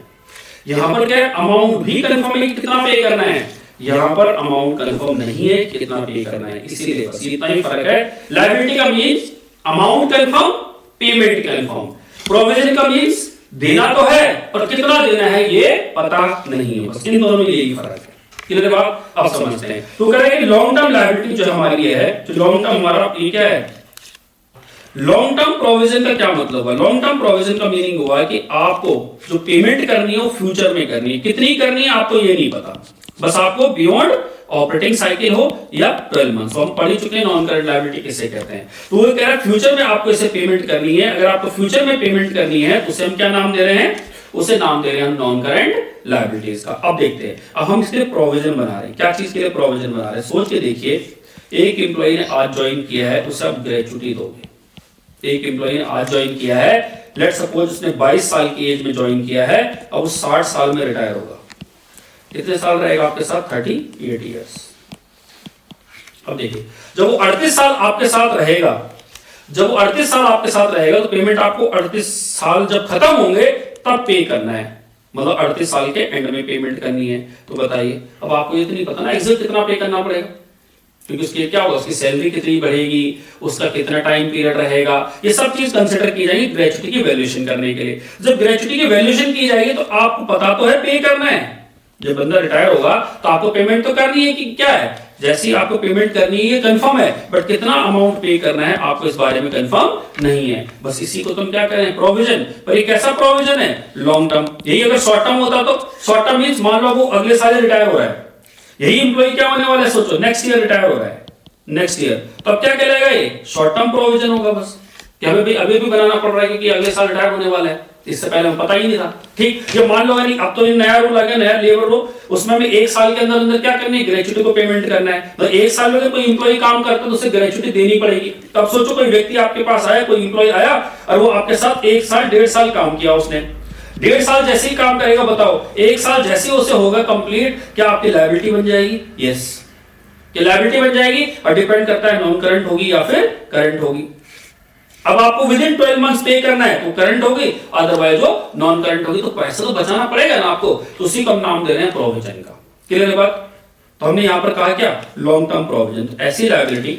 S1: यहाँ पर क्या है, अमाउंट भी कंफर्म है कि कितना पे करना है, यहाँ पर अमाउंट कंफर्म नहीं है कि कितना पे करना है, इसीलिए बस इतना ही फर्क है। लायबिलिटी का means amount confirm, payment confirm. Provision का मींस देना तो है पर कितना देना है ये पता नहीं है, बस इन दोनों में यही फर्क है। क्लियर बात, आप समझते हैं। तो कह रहे हैं कि लॉन्ग टर्म लायबिलिटी जो हमारी है, जो लॉन्ग टर्म हमारा ये क्या है, लॉन्ग टर्म प्रोविजन का क्या मतलब है, लॉन्ग टर्म प्रोविजन का मीनिंग हुआ है कि आपको जो पेमेंट करनी है वो फ्यूचर में करनी है, कितनी करनी है आपको ये नहीं पता, बस आपको बियॉन्ड ऑपरेटिंग साइकिल हो या 12 मंथ्स। तो हम पढ़ चुके हैं नॉन करंट लायबिलिटी किसे कहते हैं। तो वो कह रहा है फ्यूचर में आपको इसे पेमेंट करनी है। अगर आपको फ्यूचर में पेमेंट करनी है तो उसे हम क्या नाम दे रहे हैं, उसे नाम दे रहे हैं हम नॉन करंट लायबिलिटीज का। अब देखते हैं, अब हम इसके लिए प्रोविजन बना रहे हैं। क्या चीज के लिए प्रोविजन बना रहे हैं, सोच के देखिए। एक एम्प्लॉय ने आज ज्वाइन किया है, उसे आप ग्रेचुटी दोगे। एक एम्प्लॉय ने आज ज्वाइन किया है, लेट सपोज उसने 22 साल की एज में ज्वाइन किया है, अब वो 60 साल में रिटायर होगा। कितने साल रहेगा आपके साथ, 38 ईयर्स। अब देखिए, जब वो 38 साल आपके साथ रहेगा, जब वो 38 साल आपके साथ रहेगा तो पेमेंट आपको 38 साल जब खत्म होंगे तब पे करना है, मतलब 38 साल के एंड में पेमेंट करनी है। तो बताइए, अब आपको ये तो नहीं पता ना एग्जैक्ट कितना पे करना पड़ेगा, क्योंकि उसके क्या होगा, उसकी सैलरी कितनी बढ़ेगी, उसका कितना टाइम पीरियड रहेगा, ये सब चीज कंसिडर की जाएगी ग्रेचुटी की वैल्यूएशन करने के लिए। जब ग्रेचुटी की वैल्यूएशन की जाएगी तो आपको पता तो है पे करना है। जब बंदा रिटायर होगा तो आपको पेमेंट तो करनी है कि क्या है, जैसी आपको पेमेंट करनी है कंफर्म है, बट कितना अमाउंट पे करना है आपको इस बारे में कंफर्म नहीं है। बस इसी को तुम क्या कह रहे हैं, प्रोविजन। पर ये कैसा प्रोविजन है, लॉन्ग टर्म। यही अगर शॉर्ट टर्म होता तो शॉर्ट टर्म मींस मान लो वो अगले साल रिटायर हो रहा है, यही एम्प्लॉय क्या होने वाला है, सोचो नेक्स्ट ईयर रिटायर हो रहा है, नेक्स्ट ईयर, तो अब क्या कहलाएगा, ये शॉर्ट टर्म प्रोविजन होगा। बस कि हमें भी अभी भी बनाना पड़ रहा है क्योंकि अगले साल रिटायर होने वाला है, इससे पहले हमें पता ही नहीं था। ठीक, जब मान लो यानी अब तो ये नया रूल आ गया, नया लेबर रूल, उसमें हमें 1 साल के अंदर अंदर क्या करनी है, ग्रेचुटी को पेमेंट करना है। तो 1 साल में कोई इंप्लॉय काम करता है तो उसे ग्रेचुटी देनी पड़ेगी। तब सोचो कोई व्यक्ति आपके पास आया, कोई इंप्लॉय आया और वो आपके साथ 1 साल 1.5 साल काम किया, उसने 1.5 साल जैसे ही काम करेगा, बताओ 1 साल जैसे ही उसे होगा कंप्लीट, क्या आपकी लायबिलिटी बन जाएगी, यस, कि लायबिलिटी बन जाएगी। और डिपेंड करता है नॉन करंट होगी या फिर करंट होगी। अब आपको विद इन 12 मंथ्स पे करना है तो करंट होगी, अदरवाइज वो नॉन करंट होगी। तो पैसा तो बचाना पड़ेगा ना आपको, तो उसी को हम नाम दे रहे हैं प्रोविजन का। क्लियर है बात। तो हमने यहां पर कहा क्या, लॉन्ग टर्म प्रोविजन, ऐसी लायबिलिटी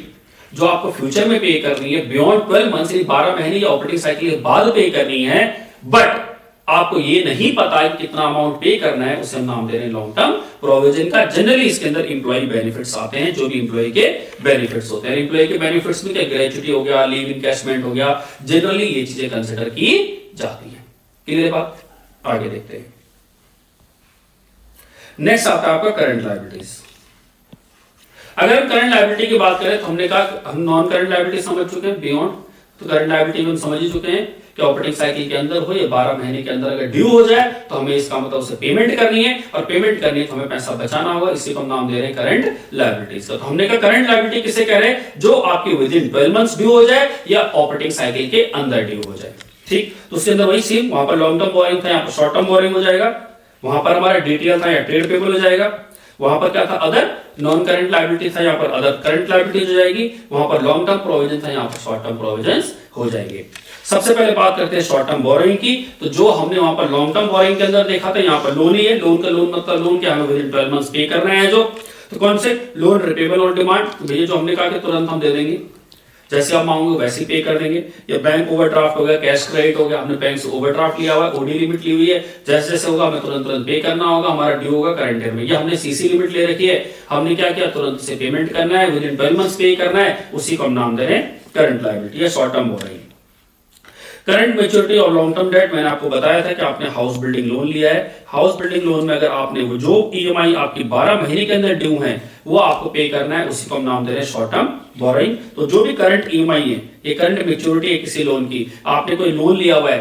S1: जो आपको फ्यूचर में पे करनी है, बियॉन्ड 12 मंथ्स, 12 महीने या ऑपरेटिंग साइकिल के बाद पे करनी है, बट आपको ये नहीं पता है कितना अमाउंट पे करना है, उसे हम नाम दे रहे हैं लॉन्ग टर्म प्रोविजन का। जनरली इसके अंदर इंप्लॉय बेनिफिट्स आते हैं, जो भी इंप्लॉय के बेनिफिट्स होते हैं। इंप्लॉय के बेनिफिट्स में क्या, ग्रेचुटी हो गया, लीव इनकैशमेंट हो गया, जनरली ये चीजें कंसिडर की जाती है। क्लियर बात, आगे देखते हैं। नेक्स्ट आता है आपका करंट लायबिलिटीज। अगर हम करंट लायबिलिटी की बात करें तो हमने कहा हम नॉन करंट लायबिलिटी समझ चुके हैं, बियॉन्ड तो करंट लायबिलिटी में हम समझ ही चुके हैं कि ऑपरेटिंग साइकिल के अंदर हो या 12 महीने के अंदर अगर ड्यू हो जाए तो हमें इसका मतलब उसे पेमेंट करनी है, और पेमेंट करनी है तो हमें पैसा बचाना होगा, इसी को हम नाम दे रहे हैं करंट लायबिलिटीज का। तो हमने कहा करंट लायबिलिटी किसे कह रहे हैं, जो आपकी विद इन 12 मंथ्स ड्यू हो जाए या ऑपरेटिंग साइकिल के अंदर ड्यू हो जाए। ठीक, तो उसके अंदर वही सेम, वहां पर लॉन्ग टर्म बोरिंग था, यहाँ पर शॉर्ट टर्म बोरिंग हो जाएगा, वहां पर हमारा डीटीएल था या ट्रेड पेबल हो जाएगा, वहां पर क्या था, अदर नॉन करंट लायबिलिटी था, यहाँ पर अदर करंट लायबिलिटीज हो जाएगी, वहां पर लॉन्ग टर्म प्रोविजन था, यहाँ पर शॉर्ट टर्म प्रोविजंस हो जाएंगे। सबसे पहले बात करते हैं शॉर्ट टर्म बोरोइंग की। तो जो हमने वहां पर लॉन्ग टर्म बोरोइंग के अंदर देखा था, यहाँ पर लोन ही है, लोन का लोन मतलब लोन क्या, हमें विद इन 12 मंथ्स पे करना है जो, तो कौन से, लोन रिपेबल ऑन डिमांड, भैया जो हमने कहा कि तुरंत हम दे देंगे, जैसे आप मांगोगे वैसे ही पे कर देंगे। या बैंक ओवरड्राफ्ट हो गया, कैश क्रेडिट हो गया, हमने बैंक से ओवरड्राफ्ट लिया हुआ है, ओडी लिमिट ली हुई है, जैसे जैसे होगा हमें तुरंत तुरंत पे करना होगा, हमारा ड्यू होगा करंट ईयर में। या हमने सीसी लिमिट ले रखी है, हमने क्या किया, तुरंत से पेमेंट करना है, विद इन 12 मंथ्स पे करना है, उसी को हम नाम दे रहे हैं करंट लायबिलिटी या short term borrowing. Current maturity और लॉन्ग टर्म डेट, मैंने आपको बताया था कि आपने हाउस बिल्डिंग लोन लिया है, हाउस बिल्डिंग लोन में अगर आपने वो जो ईएमआई आपकी 12 महीने के अंदर ड्यू है वो आपको पे करना है, उसी को हम नाम दे रहे हैं शॉर्ट टर्म बोरोइंग। तो जो भी करंट ईएमआई है, ये करंट मैच्योरिटी है किसी लोन की, आपने कोई लोन लिया हुआ है,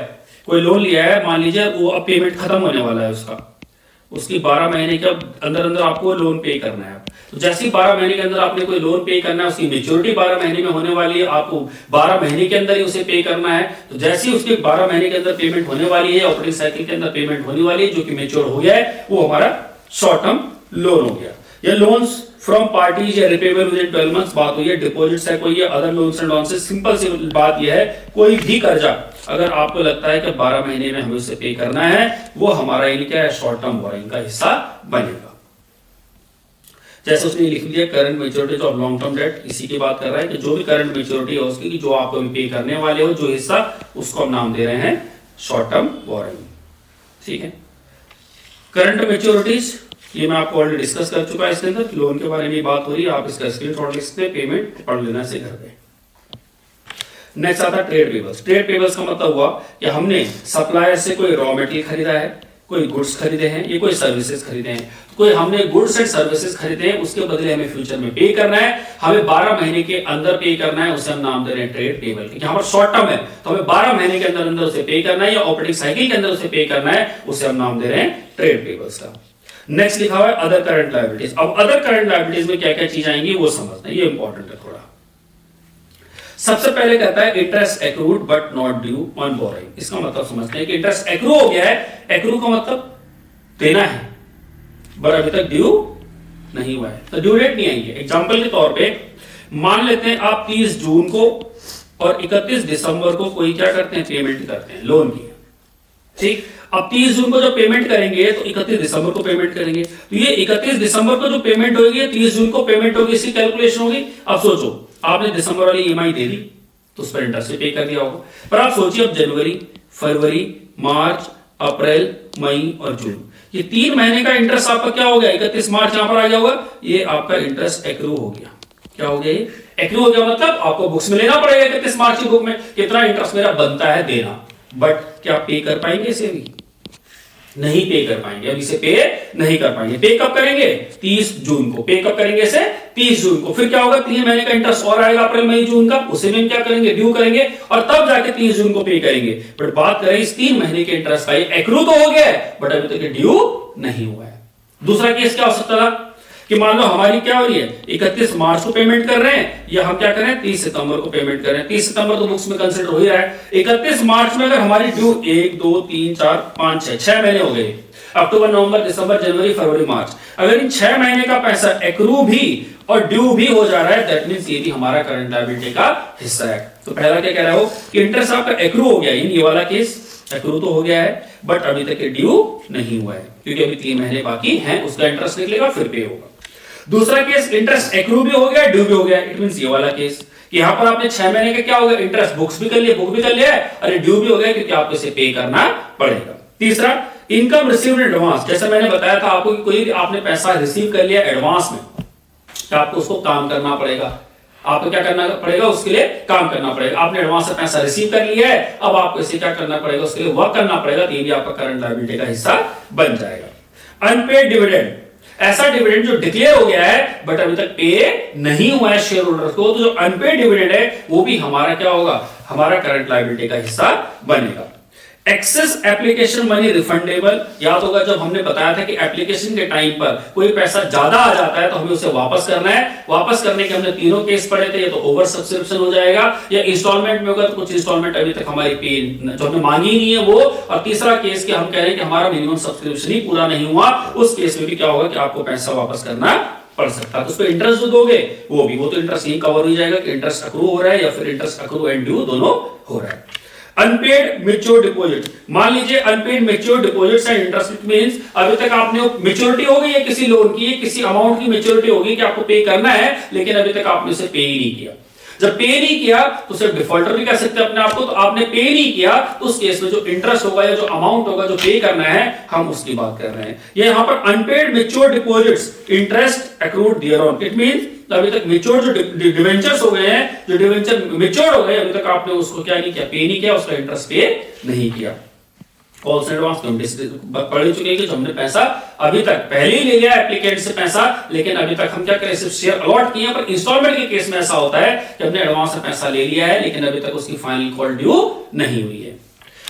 S1: कोई लोन लिया है, मान लीजिए वो अब पेमेंट खत्म होने वाला है उसका, उसकी 12 महीने के अंदर अंदर आपको लोन पे करना है। तो जैसे ही 12 महीने के अंदर आपने कोई लोन पे करना है, उसकी मेच्योरिटी 12 महीने में होने वाली है, आपको 12 महीने के अंदर ही उसे पे करना है। तो जैसे ही उसके 12 महीने के अंदर पेमेंट होने वाली है, ऑपरेटिंग साइकिल के अंदर पेमेंट होने वाली है, जो कि मेच्योर हो गया है, वो हमारा शॉर्ट टर्म लोन हो गया। या लोन्स फ्रॉम पार्टीज या रिपेबल विद इन 12 मंथ्स बात हुई है, डिपॉजिट्स है कोई, other loans and advances. Simple सी बात यह है, कोई भी कर्जा अगर आपको लगता है कि 12 महीने में हमें उसे पे करना है, वो हमारा यानी क्या है, शॉर्ट टर्म बोरोइंग का हिस्सा बनेगा। जैसे उसने लिख दिया current maturity of long term debt, इसी की बात कर रहा है कि जो भी करंट मैच्योरिटी है उसकी, जो आप अभी पे करने वाले हो जो हिस्सा, उसको हम नाम दे रहे हैं शॉर्ट टर्म बोरोइंग। ठीक है, करंट मैच्योरिटीज ये मैं आपको ऑलरेडी डिस्कस कर चुका है, इसके अंदर लोन के बारे में बात हो रही है, आप इसका स्क्रीनशॉट ले सकते हैं, पेमेंट पढ़ लेना से घर पे। नेक्स्ट आता है ट्रेड पेबल्स। ट्रेड पेबल्स का मतलब हुआ कि हमने सप्लायर से कोई रॉ मटेरियल खरीदा है, कोई गुड्स खरीदे हैं, ये कोई सर्विसेज खरीदे हैं, कोई हमने गुड्स एंड सर्विसेज खरीदे हैं, उसके बदले हमें फ्यूचर में पे करना है, हमें 12 महीने के अंदर पे करना है, उसे हम नाम दे रहे हैं ट्रेड पेबल। क्योंकि हमारा शॉर्ट टर्म है तो हमें 12 महीने के अंदर अंदर उसे पे करना है, या ऑपरेटिंग साइकिल के अंदर उसे पे करना है, उसे हम नाम दे रहे हैं ट्रेड पेबल्स का। नेक्स्ट लिखा हुआ है अदर करंट लायबिलिटीज। अब अदर करंट लायबिलिटीज में क्या क्या चीज आएंगी वो समझना, ये इंपॉर्टेंट है थोड़ा। सबसे पहले कहता है interest accrued but not due on borrowing. इसका मतलब समझते हैं कि इंटरेस्ट एक्रू हो गया है, एक्रू का मतलब देना है, पर अभी तक ड्यू नहीं हुआ है, तो ड्यू डेट नहीं आई है। एग्जांपल के तौर पे मान लेते हैं आप 30 जून को और 31 दिसंबर को कोई क्या करते हैं, पेमेंट करते हैं लोन की। ठीक, अब 30 जून को जब पेमेंट करेंगे तो 31 दिसंबर को पेमेंट करेंगे, तो ये 31 दिसंबर को जो पेमेंट होगी 30 जून को पेमेंट होगी, इसकी कैलकुलेशन होगी। अब सोचो आपने दिसंबर वाली ईएमआई दे दी तो उस पर इंटरेस्ट पे कर दिया होगा, पर आप सोचिए अब जनवरी, फरवरी, मार्च, अप्रैल, मई और जून, ये 3 महीने का इंटरेस्ट आपका क्या हो गया, 31 मार्च यहां पर आ गया होगा, ये आपका इंटरेस्ट एक्रू हो गया। क्या हो गया, ये एक्रू हो गया, मतलब आपको बुक्स में लेना पड़ेगा 31 मार्च की बुक में कितना इंटरेस्ट मेरा बनता है देना, बट क्या पे कर पाएंगे इसे? भी नहीं पे कर पाएंगे, अभी से पे नहीं कर पाएंगे। पे कब करेंगे, 30 जून को। पे कब करेंगे इसे, 30 जून को। फिर क्या होगा, 3 महीने का इंटरेस्ट और आएगा अप्रैल मई जून का, उसे में क्या करेंगे, ड्यू करेंगे, और तब जाके 30 जून को पे करेंगे। बट बात करें इस 3 महीने के इंटरेस्ट का, एक्रू तो हो गया है बट अभी तक ड्यू नहीं हुआ है। दूसरा केस क्या हो सकता था कि मान लो हमारी क्या हो रही है, 31 मार्च को पेमेंट कर रहे हैं, या हम क्या कर रहे हैं 30 सितंबर को पेमेंट कर रहे हैं। 30 सितंबर तो बुक्स में कंसीडर हो ही रहा है। 31 मार्च में अगर हमारी ड्यू 1 2 3 4 5 6 महीने हो गए, अक्टूबर नवंबर दिसंबर जनवरी फरवरी मार्च, अगर इन 6 महीने का पैसा एक्रू भी और ड्यू भी हो जा रहा है, दैट मींस ये भी हमारा करंट लायबिलिटी का हिस्सा है। तो पहला क्या कह रहा हो कि इंटरेस्ट आपका एक्रू हो गया, ये वाला केस एक्रू तो हो गया है बट अभी तक ड्यू नहीं हुआ है, क्योंकि अभी 3 महीने बाकी हैं, उसका इंटरेस्ट निकलेगा फिर पे होगा। दूसरा केस इंटरेस्ट एक्रू भी हो गया, ड्यू भी हो गया, इट मींस ये वाला केस कि यहां पर आपने 6 महीने का क्या हो गया, इंटरेस्ट बुक्स भी कर लिया, बुक भी कर लिया है, और ड्यू भी हो गया क्योंकि आपको इसे पे करना पड़ेगा। तीसरा इनकम रिसीव्ड इन एडवांस, जैसे मैंने बताया था आपको कि कोई आपने पैसा रिसीव कर लिया एडवांस में, तो आपको उसको काम करना पड़ेगा, आपको क्या करना पड़ेगा, उसके लिए काम करना पड़ेगा। आपने एडवांस से पैसा रिसीव कर लिया है, अब आपको इसे क्या करना पड़ेगा, उसके लिए वर्क करना पड़ेगा, तो ये भी आपका करंट लायबिलिटी का हिस्सा बन जाएगा। अनपेड डिविडेंड, ऐसा डिविडेंड जो डिक्लेयर हो गया है बट अभी तक पे नहीं हुआ है शेयर होल्डर को, तो जो अनपेड डिविडेंड है वो भी हमारा क्या होगा, हमारा करंट लायबिलिटी का हिस्सा बनेगा। एक्सेस एप्लीकेशन मनी रिफंडेबल, याद होगा जब हमने बताया था कि एप्लीकेशन के टाइम पर कोई पैसा ज्यादा आ जाता है तो हमें उसे वापस करना है। वापस करने के हमने तीनों केस पढ़े थे, ये तो ओवर सब्सक्रिप्शन हो जाएगा, या इंस्टॉलमेंट में होगा तो कुछ इंस्टॉलमेंट अभी तक हमारी पे जो हमने मांगी नहीं है वो, और तीसरा केस कि हम कह रहे हैं कि हमारा मिनिमम सब्सक्रिप्शन ही पूरा नहीं हुआ, उस केस में भी क्या होगा कि आपको पैसा वापस करना पड़ सकता है। तो उस पर इंटरेस्ट जो दोगे वो तो इंटरेस्ट यही कवर हो जाएगा कि इंटरेस्ट अक्रू हो रहा है या फिर इंटरेस्ट अक्रू एंड ड्यू दोनों हो रहा है। अनपेड मेच्योर डिपॉजिट, मान लीजिए unpaid mature deposits and interest means अभी तक आपने मेच्योरिटी हो गई है किसी लोन की, किसी अमाउंट की मेच्योरिटी होगी कि आपको पे करना है, लेकिन अभी तक आपने उसे पे ही नहीं किया। जब पे नहीं किया तो सिर्फ डिफॉल्टर भी कह सकते हैं अपने आप को, तो आपने पे नहीं किया तो उस केस में जो इंटरेस्ट होगा या जो अमाउंट होगा जो पे करना है हम उसकी बात कर रहे हैं। ये यहां पर unpaid mature deposits interest accrued thereon, it means अभी तक मेच्योर जो डिवेंचर्स हो गए हैं, जो डिवेंचर मेच्योर हो गए अभी तक आपने उसको क्या नहीं किया, पे नहीं किया, उसका इंटरेस्ट पे नहीं किया। कॉल्स एडवांस पढ़ चुके हैं कि जो हमने पैसा अभी तक पहले ही ले लिया एप्लीकेंट से पैसा, लेकिन अभी तक हम क्या करें, सिर्फ शेयर अलॉट किए, पर इंस्टॉलमेंट के केस में ऐसा होता है कि हमने एडवांस से पैसा ले लिया है लेकिन अभी तक उसकी फाइनल कॉल ड्यू नहीं हुई है।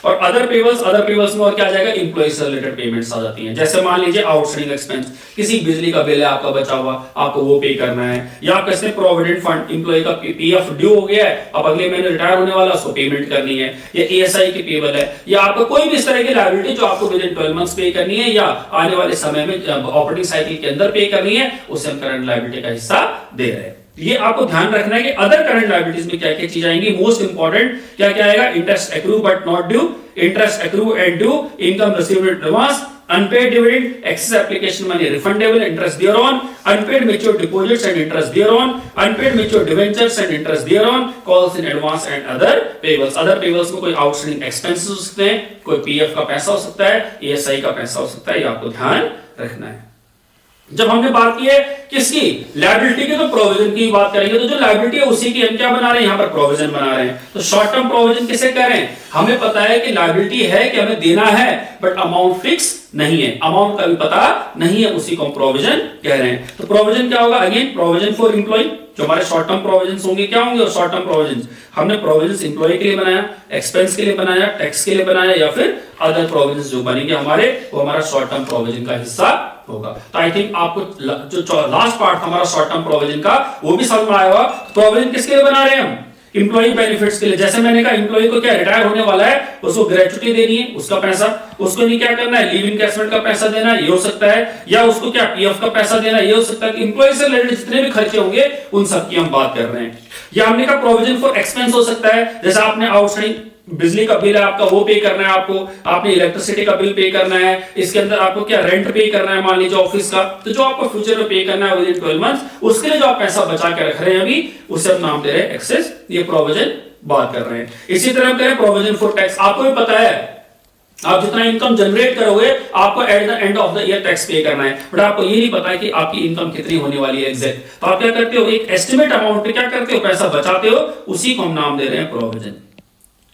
S1: और अदर पेबल्स में और क्या आ जाएगा, एम्प्लॉय से रिलेटेड पेमेंट्स आ जाती हैं। जैसे मान लीजिए आउटस्टैंडिंग एक्सपेंस, किसी बिजली का बिल है आपका बचा हुआ, आपको वो पे करना है, या आप कैसे प्रोविडेंट फंड, एम्प्लॉय का पीएफ ड्यू हो गया है, अब अगले महीने रिटायर होने वाला, उसको पेमेंट करनी है, या ईएसआई की पेबल है, या आपका कोई भी इस तरह की लायबिलिटी जो आपको विद इन 12 मंथ्स पे करनी है या आने वाले समय में ऑपरेटिंग साइकिल के अंदर पे करनी है, उसे हम करंट लायबिलिटी का हिस्सा दे रहे हैं। ये आपको ध्यान रखना है कि अदर करंट लायबिलिटीज में क्या क्या चीज आएंगी। मोस्ट इंपॉर्टेंट क्या क्या आएगा, interest accrue but not due, interest accrue and due, income received in advance, unpaid dividend, excess application money refundable, interest thereon, unpaid mature deposits and interest thereon, unpaid mature debentures and interest thereon, calls in advance and other payables. Other payables में कोई outstanding expenses हो सकते हैं, कोई PF का पैसा हो सकता है, ईएसआई का पैसा हो सकता है, ये आपको ध्यान रखना है। जब हमने बात की है किसकी, लायबिलिटी की, तो प्रोविजन की बात करेंगे। तो जो लायबिलिटी है उसी की हम क्या बना रहे हैं, यहाँ पर प्रोविजन बना रहे हैं। तो शॉर्ट टर्म प्रोविजन किसे कह रहे हैं, हमें पता है कि लायबिलिटी है कि हमें देना है, बट अमाउंट फिक्स नहीं है, अमाउंट का भी पता नहीं है, उसी को हम प्रोविजन कह रहे हैं। तो प्रोविजन क्या होगा, अगेन प्रोविजन फॉर एम्प्लॉय, जो हमारे शॉर्ट टर्म प्रोविजन होंगे क्या होंगे, और शॉर्ट टर्म प्रोविजन हमने प्रोविजन एम्प्लॉय के लिए बनाया, एक्सपेंस के लिए बनाया, टैक्स के लिए बनाया, या फिर अदर प्रोविजन जो बनेंगे हमारे, वो हमारा शॉर्ट टर्म प्रोविजन का हिस्सा होगा। तो आई थिंक आपको जो लास्ट पार्ट हमारा शॉर्ट टर्म प्रोविजन का वो भी समझ में आया होगा। प्रोविजन किसके लिए बना रहे हैं हम, एम्प्लॉय बेनिफिट्स के लिए। जैसे मैंने कहा एम्प्लॉय को क्या रिटायर होने वाला है, उसको ग्रेचुटी देनी है, उसका पैसा, उसको नहीं क्या करना है, लीव इनकैशमेंट का पैसा देना है, ये हो सकता है, या उसको क्या पीएफ का पैसा देना है, ये हो सकता है। कि एम्प्लॉय से रिलेटेड जितने भी खर्चे होंगे उन सब की हम बात कर रहे हैं। या हमने कहा प्रोविजन फॉर एक्सपेंस हो सकता है, जैसे आपने आउटस्टैंडिंग बिजली का बिल है आपका, वो पे करना है आपको, आपने इलेक्ट्रिसिटी का बिल पे करना है, इसके अंदर आपको क्या रेंट पे करना है मान लीजिए ऑफिस का, तो जो आपको फ्यूचर में पे करना है विद इन 12 मंथ्स, उसके लिए जो आप पैसा बचा के रख रहे हैं अभी, उसे हम नाम दे रहे हैं एक्सेस, ये प्रोविजन बात कर रहे हैं। इसी तरह हम कह रहे हैं प्रोविजन फॉर टैक्स। आपको भी पता है आप जितना इनकम जनरेट करोगे आपको at the end of the year tax पे करना है, बट आपको ये नहीं पता है कि आपकी इनकम कितनी होने वाली है एग्जैक्ट। तो आप क्या करते हो, एक एस्टिमेट अमाउंट पे क्या करते हो, पैसा बचाते हो, उसी को हम नाम दे रहे हैं प्रोविजन।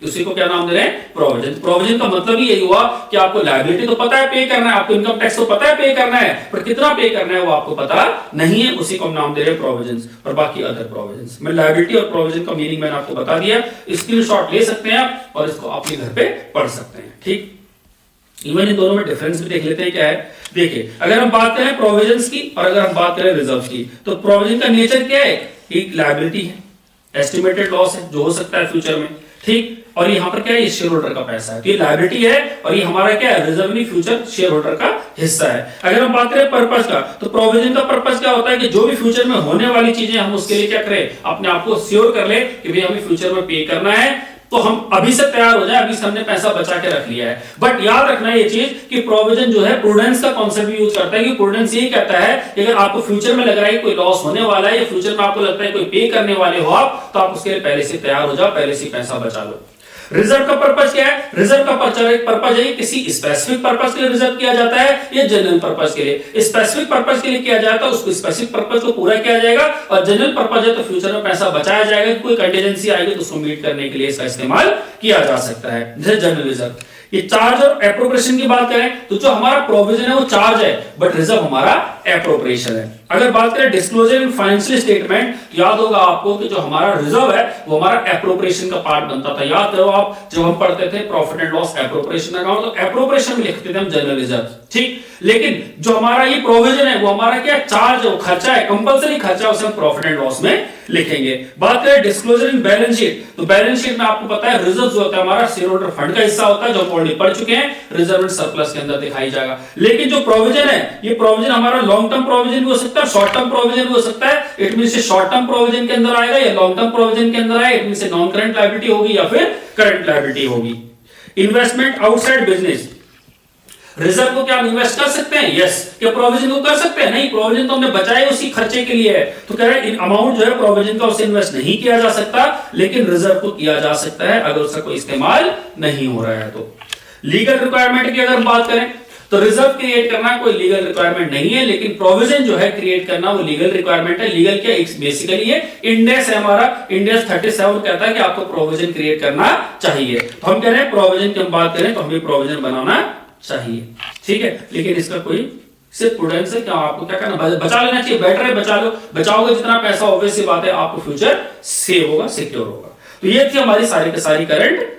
S1: उसी को क्या नाम दे रहे हैं, प्रोविजन। प्रोविजन का मतलब ही यही हुआ कि आपको लायबिलिटी तो पता है पे करना है, आपको इनकम टैक्स तो पता है पे करना है, पर कितना पे करना है वो आपको पता नहीं है, उसी को हम नाम दे रहे हैं प्रोविजन। और बाकी अदर प्रोविजन, मैं लायबिलिटी और प्रोविजन का मीनिंग मैंने आपको बता दिया, स्क्रीनशॉट ले सकते हैं आप और इसको अपने घर पे पढ़ सकते हैं। ठीक, इवन इन दोनों में डिफरेंस भी देख लेते हैं क्या है। देखिए अगर हम बात करें प्रोविजंस की और अगर हम बात करें रिजर्व की, तो प्रोविजन का नेचर क्या है, एक लायबिलिटी है, एस्टिमेटेड लॉस है जो हो सकता है फ्यूचर में, ठीक। और यहाँ पर क्या है, ये शेयर होल्डर का पैसा है, तो ये लायबिलिटी है, और ये हमारा क्या है, रिजर्व नहीं, फ्यूचर शेयर होल्डर का हिस्सा है। अगर हम बात करें पर्पस का, तो प्रोविजन का पर्पस क्या होता है कि जो भी फ्यूचर में होने वाली चीजें हम उसके लिए क्या करें, अपने आप को श्योर कर ले कि भाई हमें फ्यूचर में पे करना है, तो हम अभी से तैयार हो जाए, अभी से हमने पैसा बचा के रख लिया है। बट याद रखना ये चीज कि प्रोविजन जो है प्रूडेंस का कॉन्सेप्ट भी यूज करता है, कि प्रूडेंस यही कहता है कि अगर आपको फ्यूचर में लग रहा है कोई लॉस होने वाला है, या फ्यूचर में आपको लगता है कोई पे करने वाले हो आप, तो आप उसके लिए पहले से तैयार हो जाओ, पहले से पैसा बचा लो। रिजर्व का पर्पस क्या है, रिजर्व का पर्पस है किसी स्पेसिफिक पर्पस के लिए रिजर्व किया जाता है, या जनरल पर्पस के लिए। स्पेसिफिक पर्पस के लिए किया जाता है, उसको स्पेसिफिक पर्पस को पूरा किया जाएगा, और जनरल पर्पस है तो फ्यूचर में पैसा बचाया जाएगा, कोई कंटीजेंसी आएगी तो उसको मीट करने के लिए इसका इस्तेमाल किया जा सकता है, जैसे जनरल रिजर्व। ये चार्ज और एप्रोप्रिएशन की बात करें तो जो हमारा प्रोविजन है वो चार्ज है, बट रिजर्व हमारा एप्रोप्रिएशन है। अगर बात करें डिस्क्लोजर इन फाइनेंशियल स्टेटमेंट, याद होगा आपको कि जो हमारा रिजर्व है वो हमारा एप्रोप्रिएशन का पार्ट बनता था। याद करो आप जब हम पढ़ते थे profit and loss appropriation account, तो एप्रोप्रिएशन में लिखते थे हम जनरल रिजर्व, ठीक। लेकिन जो हमारा ये प्रोविजन है वो हमारा क्या चार्ज है, वो खर्चा है, कंपल्सरी खर्चा, उसे हम प्रॉफिट एंड लॉस में लिखेंगे। बात करें डिस्क्लोजर इन बैलेंस शीट, तो बैलेंस शीट में आपको पता है रिजर्व जो होता है हमारा शेयर होल्डर फंड का हिस्सा होता है, जो हम ऑलरेडी पढ़ चुके हैं, रिजर्व एंड सरप्लस के अंदर दिखाई जाएगा। लेकिन जो प्रोविजन है, ये प्रोविजन हमारा लॉन्ग टर्म प्रोविजन भी हो सकता है, शॉर्ट टर्म प्रोविजन भी हो सकता है। इट मीन से शॉर्ट टर्म प्रोविजन के अंदर आएगा या लॉन्ग टर्म प्रोविजन के अंदर आएगा, इट मीन से नॉन करंट लायबिलिटी होगी या फिर करंट लायबिलिटी होगी। इन्वेस्टमेंट आउटसाइड बिजनेस, रिजर्व को क्या हम इन्वेस्ट कर सकते हैं, यस। क्या प्रोविजन को कर सकते हैं, नहीं, प्रोविजन तो हमने बचाए उसी खर्चे के लिए है, तो कह रहे हैं अमाउंट जो है प्रोविजन का उसे इन्वेस्ट नहीं किया जा सकता, लेकिन रिजर्व को किया जा सकता है अगर उसका कोई इस्तेमाल नहीं हो रहा है तो। लीगल रिक्वायरमेंट की अगर बात करें तो रिजर्व क्रिएट करना कोई लीगल रिक्वायरमेंट नहीं है, लेकिन प्रोविजन जो है क्रिएट करना वो लीगल रिक्वायरमेंट है। लीगल क्या बेसिकली ये इंडेक्स है हमारा, इंडेक्स 37 कहता है कि आपको प्रोविजन क्रिएट करना चाहिए। तो हम कह रहे हैं प्रोविजन की हम बात करें तो हमें प्रोविजन बनाना चाहिए, ठीक है। लेकिन इसका कोई सिर्फ प्रूडेंस है, क्या आपको क्या करना, बचा लेना चाहिए, बेटर है बचा लो, बचाओगे जितना पैसा ऑब्वियस सी बात है आपको फ्यूचर सेव होगा, सिक्योर होगा। तो ये थी हमारी सारी की सारी करंट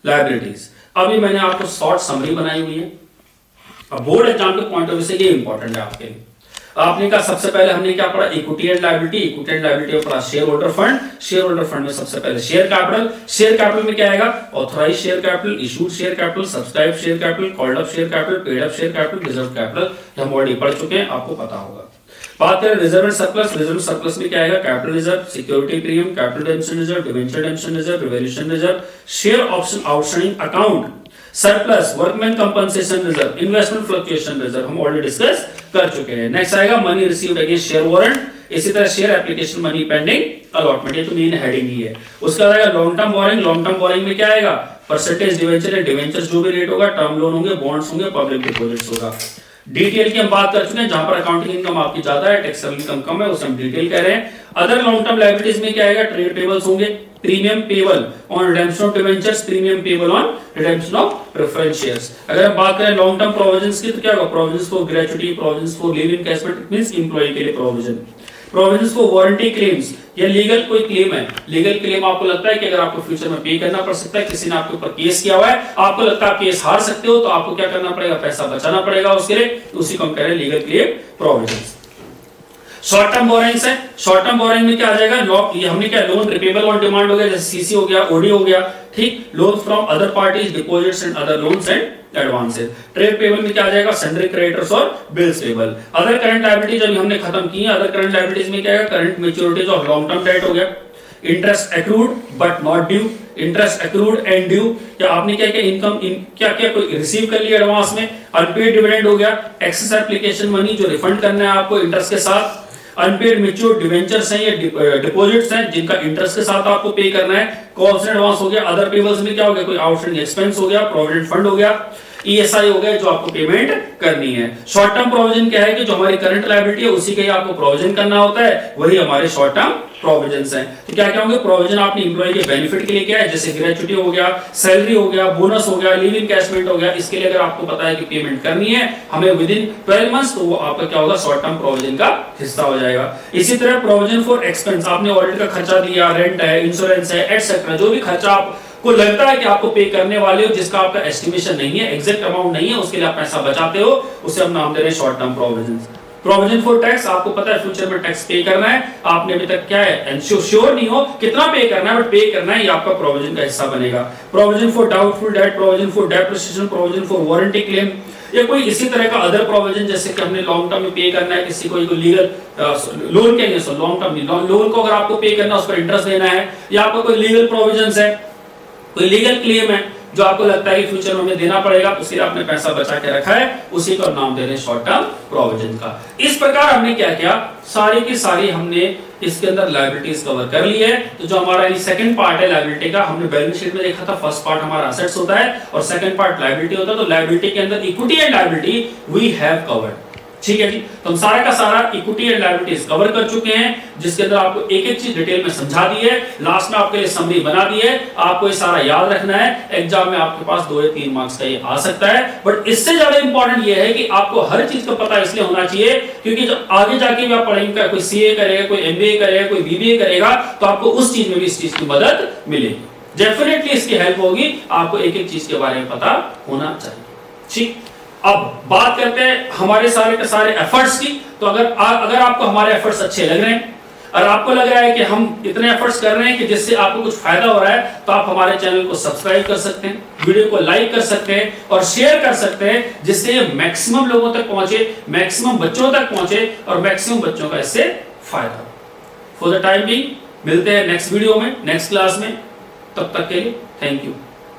S1: लायबिलिटीज। अभी मैंने आपको शॉर्ट समरी बनाई हुई है। अब बोर्ड एग्जाम के पॉइंट ऑफ व्यू से ये इंपॉर्टेंट है आपके लिए। आपने कहा सबसे पहले हमने क्या पढ़ा, equity and liability. Equity and liability में पढ़ा share holder fund. Share holder fund में सबसे पहले शेयर कैपिटल। शेयर कैपिटल में क्या आएगा, authorise share capital, issued share capital, subscribe share capital, called up share capital, paid up share capital, reserve capital. हम already पढ़ चुके हैं, आपको पता होगा। बात करें reserve and surplus. Reserve surplus में क्या आएगा, capital reserve, security premium, capital redemption reserve, debenture redemption reserve, revaluation reserve, share option outstanding account, surplus, workman compensation reserve, investment fluctuation reserve, हम ऑलरेडी डिस्कस कर चुके हैं। नेक्स्ट आएगा money received against share warrant. इसी तरह share application money pending allotment, ये तो main heading ही है। उसके बाद आएगा long term borrowing. Long term borrowing में क्या आएगा, परसेंटेज डिवेंचर है, डिवेंचर्स जो भी रेट होगा, टर्म लोन होंगे, बॉन्ड्स होंगे, पब्लिक डिपॉजिट्स होगा। डिटेल की हम बात कर चुके हैं, जहां पर अकाउंटिंग इनकम आपकी ज्यादा है, टैक्सेबल इनकम कम है, उसे हम डिटेल कह रहे हैं। अदर लॉन्ग टर्म लायबिलिटीज में क्या आएगा, ट्रेड पेबल्स होंगे, premium payable on redemption of debentures, premium payable on redemption of preference shares. अगर हम बात करें लॉन्ग टर्म प्रोविजंस की तो क्या होगा, provisions for gratuity, provisions for leave encashment, means employ के लिए provision, provisions for warranty claims, ये लीगल कोई क्लेम है, लीगल क्लेम आपको लगता है कि अगर आपको फ्यूचर में पे करना पड़ सकता है, किसी ने आपके ऊपर केस किया हुआ है, आपको लगता है आप केस हार सकते हो, तो आपको क्या करना पड़ेगा, पैसा बचाना पड़ेगा उसके लिए, उसी को हम कह रहे हैं legal claim provisions. Short term borrowings है। शॉर्ट टर्म बोरिंग में क्या आ जाएगा, ये हमने क्या, लोन रिपेबल ऑन डिमांड हो गया, जैसे सीसी हो गया, ओडी हो गया, ठीक, loan from other parties, deposits and other loans and advances. Trade payable में क्या आ जाएगा, सन्ड्री क्रेडिटर्स और bills payable. Other current liabilities अभी हमने खत्म की है। अदर करंट लायबिलिटीज में क्या है, current मैच्योरिटीज of long term debt हो गया, interest accrued but not due, interest accrued and due, क्या आपने क्या क्या इनकम क्या क्या कोई रिसीव कर लिया एडवांस में, अनपेड डिविडेंड हो गया, एक्सेस एप्लीकेशन मनी जो रिफंड करना है आपको इंटरेस्ट के साथ, अनपेड मैच्योर्ड डिवेंचर्स हैं, ये डिपॉजिट्स हैं जिनका इंटरेस्ट के साथ आपको पे करना है, कॉल्स एडवांस हो गया। अदर पेबल्स में क्या हो गया, कोई आउटस्टैंडिंग एक्सपेंस हो गया, प्रोविडेंट फंड हो गया, ईएसआई हो गया जो आपको पेमेंट करनी है। शॉर्ट टर्म प्रोविजन क्या है कि जो हमारी करंट लायबिलिटी है उसी का ही आपको प्रोविजन करना होता है, वही हमारे शॉर्ट टर्म प्रोविजंस हैं। तो क्या क्या होंगे, प्रोविजन आपने एम्प्लॉय के बेनिफिट के लिए क्या है, जैसे ग्रेच्युटी हो गया, सैलरी हो गया, बोनस हो गया, लीव इनकैशमेंट हो गया, इसके लिए अगर आपको पता है कि पेमेंट करनी है हमें विद इन 12 मंथ्स, तो वो आपका क्या होगा, शॉर्ट टर्म प्रोविजन का हिस्सा हो जाएगा। इसी तरह प्रोविजन फॉर एक्सपेंस, आपने ऑडिट का खर्चा दिया, रेंट है, इंश्योरेंस है, एटसेट्रा, जो भी खर्चा आपको लगता है कि आपको पे करने वाले हो, जिसका आपका एस्टिमेशन नहीं है, एग्जैक्ट अमाउंट नहीं है, उसके लिए आप पैसा बचाते हो, उसे हम नाम दे रहे हैं short term provisions. Provision for tax, आपको पता है फ्यूचर में टैक्स पे करना है, आपने अभी तक क्या है श्योर नहीं हो कितना पे करना है, बट पे करना है, ये आपका प्रोविजन का हिस्सा बनेगा। Provision for doubtful debt, provision for depreciation, provision for warranty claim, या कोई इसी तरह का अदर प्रोविजन, जैसे कि हमने लॉन्ग टर्म में पे करना है किसी को लीगल लोन के लिए, लॉन्ग टर्म लोन को अगर आपको पे करना है उस पर इंटरेस्ट देना है, या आपका कोई लीगल प्रोविजंस है, कोई लीगल क्लेम है जो आपको लगता है कि फ्यूचर में हमें देना पड़ेगा, उसके लिए आपने पैसा बचा के रखा है, उसी का नाम दे रहे हैं शॉर्ट टर्म प्रोविजन का। इस प्रकार हमने क्या किया, सारी की सारी हमने इसके अंदर लायबिलिटीज कवर कर ली है। तो जो हमारा ये सेकंड पार्ट है लायबिलिटी का, हमने बैलेंस शीट में देखा था, फर्स्ट पार्ट हमारा असेट्स होता है और सेकंड पार्ट लायबिलिटी होता है। तो लायबिलिटी के अंदर equity and liability we have covered, ठीक है जी। तो हम सारा का सारा इक्विटी एंड लायबिलिटीज कवर कर चुके हैं, जिसके अंदर आपको एक एक चीज डिटेल में समझा दी है, लास्ट में आपके लिए समरी बना दी है। आपको ये सारा याद रखना है, एग्जाम में आपके पास 2 या 3 मार्क्स का ये आ सकता है, बट इससे ज्यादा इंपॉर्टेंट ये है कि आपको हर चीज का पता इसलिए होना चाहिए क्योंकि जब आगे जाके भी आप पढ़ेंगे, कोई सीए करेगा, कोई एमबीए करेगा, कोई बीबीए करेगा, तो आपको उस चीज में भी इस चीज की मदद मिलेगी, डेफिनेटली इसकी हेल्प होगी। आपको एक एक चीज के बारे में पता होना चाहिए, ठीक। अब बात करते हैं हमारे सारे के सारे एफर्ट्स की। तो अगर आपको हमारे एफर्ट्स अच्छे लग रहे हैं और आपको लग रहा है कि हम इतने एफर्ट्स कर रहे हैं कि जिससे आपको कुछ फायदा हो रहा है, तो आप हमारे चैनल को सब्सक्राइब कर सकते हैं, वीडियो को लाइक कर सकते हैं और शेयर कर सकते हैं, जिससे ये मैक्सिमम लोगों तक पहुंचे, मैक्सिमम बच्चों तक पहुंचे और मैक्सिमम बच्चों का इससे फायदा। फॉर द टाइम बीइंग मिलते हैं नेक्स्ट वीडियो में, नेक्स्ट क्लास में। तब तक के लिए थैंक यू,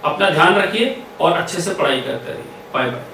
S1: अपना ध्यान रखिए और अच्छे से पढ़ाई करते रहिए। Bye bye.